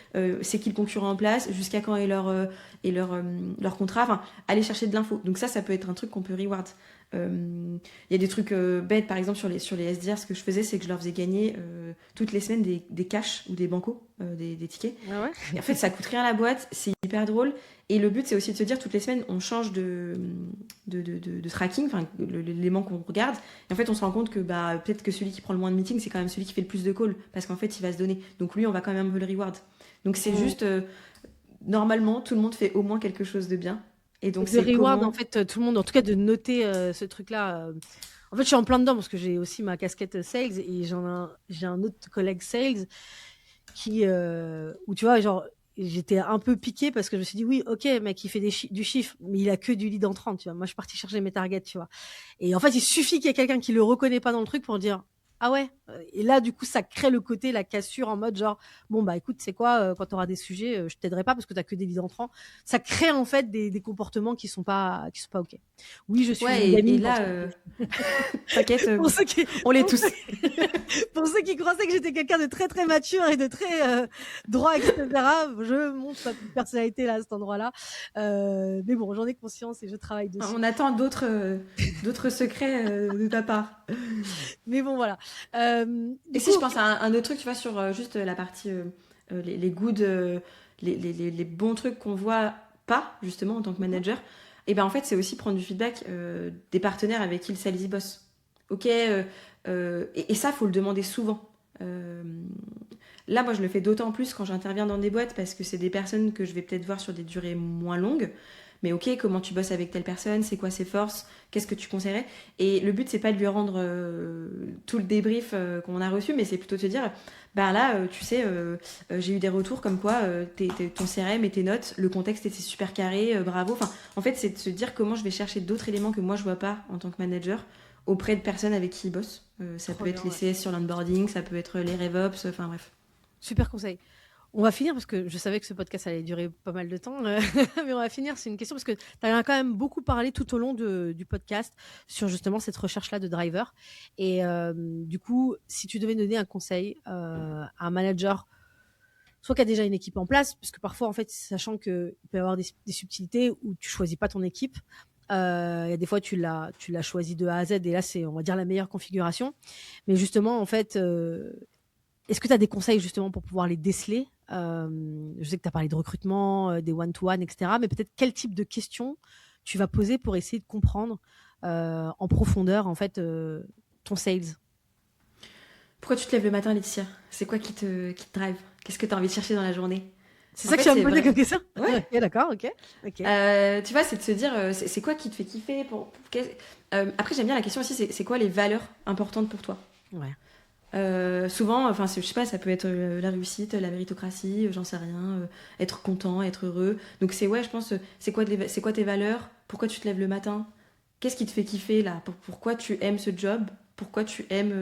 C'est qui le concurrent en place, jusqu'à quand est leur contrat. Enfin, aller chercher de l'info. Donc ça peut être un truc qu'on peut reward. Il y a des trucs bêtes, par exemple sur les SDR, ce que je faisais, c'est que je leur faisais gagner toutes les semaines des cash ou des bancos, des tickets. Ah ouais. Et en fait, ça coûte rien à la boîte, c'est hyper drôle. Et le but, c'est aussi de se dire, toutes les semaines, on change de tracking, enfin, l'élément qu'on regarde. Et en fait, on se rend compte que bah, peut-être que celui qui prend le moins de meetings, c'est quand même celui qui fait le plus de calls, parce qu'en fait, il va se donner. Donc lui, on va quand même un peu le reward. Donc c'est juste, normalement, tout le monde fait au moins quelque chose de bien. Et donc De c'est reward, en comment... fait, tout le monde, en tout cas, de noter ce truc-là. En fait, je suis en plein dedans parce que j'ai aussi ma casquette sales et j'ai un autre collègue sales où tu vois, genre, j'étais un peu piquée parce que je me suis dit, oui, ok, mec, il fait du chiffre, mais il a que du lead entrant, tu vois. Moi, je suis partie chercher mes targets, tu vois. Et en fait, il suffit qu'il y ait quelqu'un qui le reconnaît pas dans le truc pour dire, ah ouais. Et là, du coup, ça crée le côté, la cassure en mode genre, bon, bah écoute, c'est quoi, quand tu auras des sujets, je t'aiderai pas parce que tu que des leads entrants. Ça crée en fait des comportements qui sont pas ok. Oui, je suis une Ouais, et gamine là, t'inquiète, pour ceux qui, on l'est pour tous. pour ceux qui croyaient que j'étais quelqu'un de très très mature et de très droit, etc., je montre ma petite personnalité là à cet endroit-là. Mais bon, j'en ai conscience et je travaille dessus. On attend d'autres secrets de ta part. Mais bon, voilà. Et si je pense à un autre truc, tu vois, sur juste la partie les good, les bons trucs qu'on voit pas, justement, en tant que manager, et ben en fait, c'est aussi prendre du feedback des partenaires avec qui le sales y bosse. Ok, et ça, faut le demander souvent. Là, moi, je le fais d'autant plus quand j'interviens dans des boîtes parce que c'est des personnes que je vais peut-être voir sur des durées moins longues. Mais ok, comment tu bosses avec telle personne, c'est quoi ses forces, qu'est-ce que tu conseillerais? Et le but, c'est pas de lui rendre tout le débrief qu'on a reçu, mais c'est plutôt de se dire, bah là, tu sais, j'ai eu des retours comme quoi ton CRM et tes notes, le contexte était super carré, bravo. Enfin, en fait, c'est de se dire comment je vais chercher d'autres éléments que moi je vois pas en tant que manager auprès de personnes avec qui il bosse. Ça Trop peut être bien, les CS sur l'onboarding, ça peut être les RevOps, enfin bref. super conseil. On va finir parce que je savais que ce podcast allait durer pas mal de temps, mais on va finir. C'est une question parce que tu as quand même beaucoup parlé tout au long du podcast sur justement cette recherche-là de driver. Et du coup, si tu devais donner un conseil à un manager, soit qui a déjà une équipe en place, parce que parfois, en fait, sachant qu'il peut y avoir des subtilités où tu choisis pas ton équipe, il y a des fois, tu l'as choisi de A à Z et là, c'est, on va dire, la meilleure configuration. Mais justement, en fait, est-ce que tu as des conseils justement pour pouvoir les déceler? Je sais que tu as parlé de recrutement, des one-to-one, etc. Mais peut-être quel type de questions tu vas poser pour essayer de comprendre en profondeur en fait ton sales? Pourquoi tu te lèves le matin, Laetitia? C'est quoi qui te drive? Qu'est-ce que tu as envie de chercher dans la journée? C'est En ça que fait, tu vas me c'est poser vrai. comme question? Ouais. Ok, d'accord, ok. Tu vois, c'est de se dire, c'est quoi qui te fait kiffer après, j'aime bien la question aussi, c'est quoi les valeurs importantes pour toi? Ouais. Souvent, enfin, je sais pas, ça peut être la réussite, la méritocratie, j'en sais rien, être content, être heureux. Donc c'est ouais, je pense, c'est quoi tes valeurs? Pourquoi tu te lèves le matin? qu'est-ce qui te fait kiffer là? Pourquoi tu aimes ce job? Pourquoi tu aimes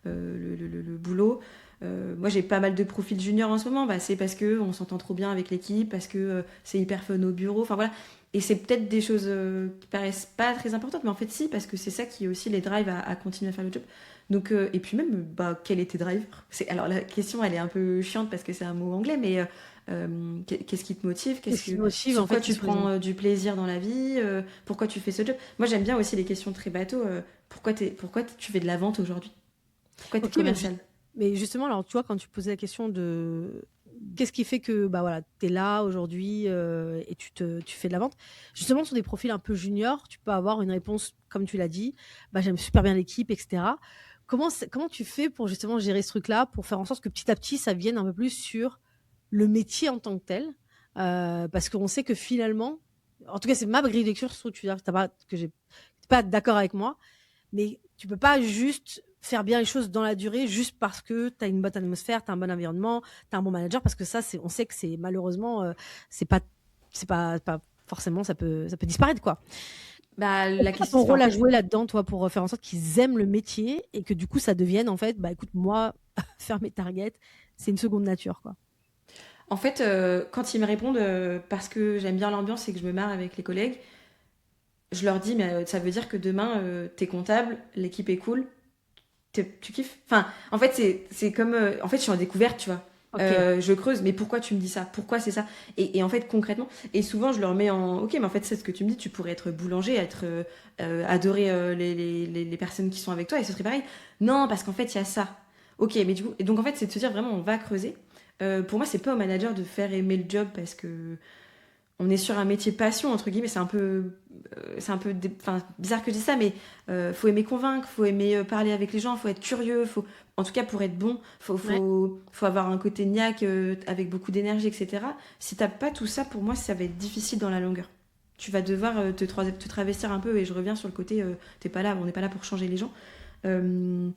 le boulot? Moi, j'ai pas mal de profils juniors en ce moment. Bah, c'est parce que on s'entend trop bien avec l'équipe, parce que c'est hyper fun au bureau. Enfin voilà. Et c'est peut-être des choses qui paraissent pas très importantes, mais en fait si, parce que c'est ça qui aussi les drive à continuer à faire le job. Donc et puis même, bah, quel est tes drivers? Alors la question, elle est un peu chiante parce que c'est un mot anglais, mais qu'est-ce qui te motive? Qu'est-ce qui te motive, Sur en quoi fait, tu prends du plaisir dans la vie? Pourquoi tu fais ce job? Moi, j'aime bien aussi les questions très bateau. Pourquoi tu fais de la vente aujourd'hui? Pourquoi tu es Ok, commercial? mais justement, alors tu vois, quand tu posais la question de qu'est-ce qui fait que bah voilà, tu es là aujourd'hui et tu fais de la vente, justement sur des profils un peu juniors, tu peux avoir une réponse, comme tu l'as dit, bah, j'aime super bien l'équipe, etc. Comment tu fais pour justement gérer ce truc-là, pour faire en sorte que petit à petit, ça vienne un peu plus sur le métier en tant que tel? Parce qu'on sait que finalement, en tout cas, c'est ma grille de lecture, je trouve que t'es pas d'accord avec moi, mais tu peux pas juste faire bien les choses dans la durée juste parce que tu as une bonne atmosphère, tu as un bon environnement, tu as un bon manager, parce que ça, on sait que c'est malheureusement, c'est pas forcément, ça peut disparaître, quoi. Bah, C'est la quoi question, ton enfin, en rôle à fait, jouer là-dedans, toi, pour faire en sorte qu'ils aiment le métier et que du coup, ça devienne, en fait, bah écoute, moi, faire mes targets, c'est une seconde nature, quoi. quand ils me répondent parce que j'aime bien l'ambiance et que je me marre avec les collègues, je leur dis, mais ça veut dire que demain, t'es comptable, l'équipe est cool, tu kiffes? Enfin, en fait, c'est comme. En fait, je suis en découverte, tu vois. Ok. Je creuse, mais pourquoi tu me dis ça? Pourquoi c'est ça? Et en fait, concrètement, et souvent, je leur mets en. Ok, mais en fait, c'est ce que tu me dis, tu pourrais être boulanger, adorer les personnes qui sont avec toi, et ce serait pareil. Non, parce qu'en fait, il y a ça. Ok, mais du coup. Et donc, en fait, c'est de se dire vraiment, on va creuser. Pour moi, c'est pas au manager de faire aimer le job parce que on est sur un métier passion entre guillemets, enfin, bizarre que je dise ça, mais faut aimer convaincre, faut aimer parler avec les gens, faut être curieux, en tout cas pour être bon, Ouais. faut avoir un côté niaque avec beaucoup d'énergie, etc. Si t'as pas tout ça, pour moi, ça va être difficile dans la longueur. Tu vas devoir te travestir un peu, et je reviens sur le côté, t'es pas là, on n'est pas là pour changer les gens. Euh,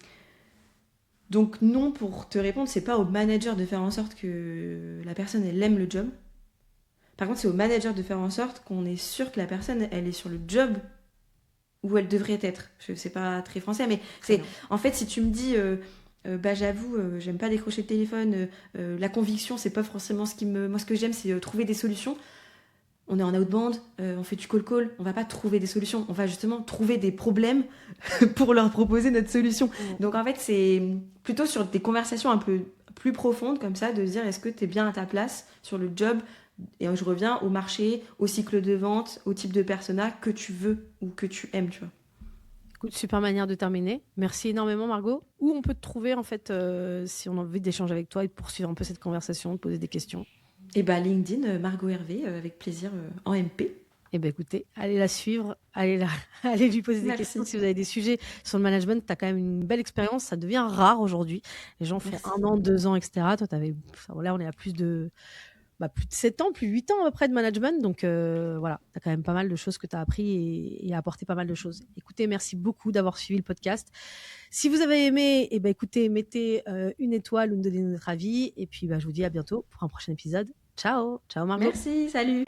donc non, pour te répondre, c'est pas au manager de faire en sorte que la personne elle aime le job. Par contre, c'est au manager de faire en sorte qu'on est sûr que la personne, elle est sur le job où elle devrait être. Je sais pas très français, mais Très c'est bien. en fait si tu me dis, bah j'avoue, j'aime pas décrocher le téléphone, la conviction, c'est pas forcément ce qui me, moi ce que j'aime, c'est trouver des solutions. On est en outbound, on fait du call, on va pas trouver des solutions, on va justement trouver des problèmes pour leur proposer notre solution. Mm. Donc en fait, c'est plutôt sur des conversations un peu plus profondes comme ça, de se dire est-ce que tu es bien à ta place sur le job. Et je reviens au marché, au cycle de vente, au type de persona que tu veux ou que tu aimes, tu vois. Écoute, super manière de terminer. Merci énormément, Margot. Où on peut te trouver, en fait, si on a envie d'échanger avec toi et de poursuivre un peu cette conversation, de poser des questions? Et bah LinkedIn, Margot Hervé, avec plaisir en MP. Eh bien, écoutez, allez la suivre, allez lui poser des questions Merci. si vous avez des sujets sur le management. Tu as quand même une belle expérience, ça devient rare aujourd'hui. Les gens font Merci. 1 an, 2 ans, etc. Toi, là, on est à plus de 7 ans, plus de 8 ans à peu près de management. Donc voilà, tu as quand même pas mal de choses que tu as appris et apporté pas mal de choses. Écoutez, merci beaucoup d'avoir suivi le podcast. Si vous avez aimé, eh ben, écoutez, mettez une étoile ou donnez notre avis. Et puis, bah, je vous dis à bientôt pour un prochain épisode. Ciao, ciao Margot. Merci, salut.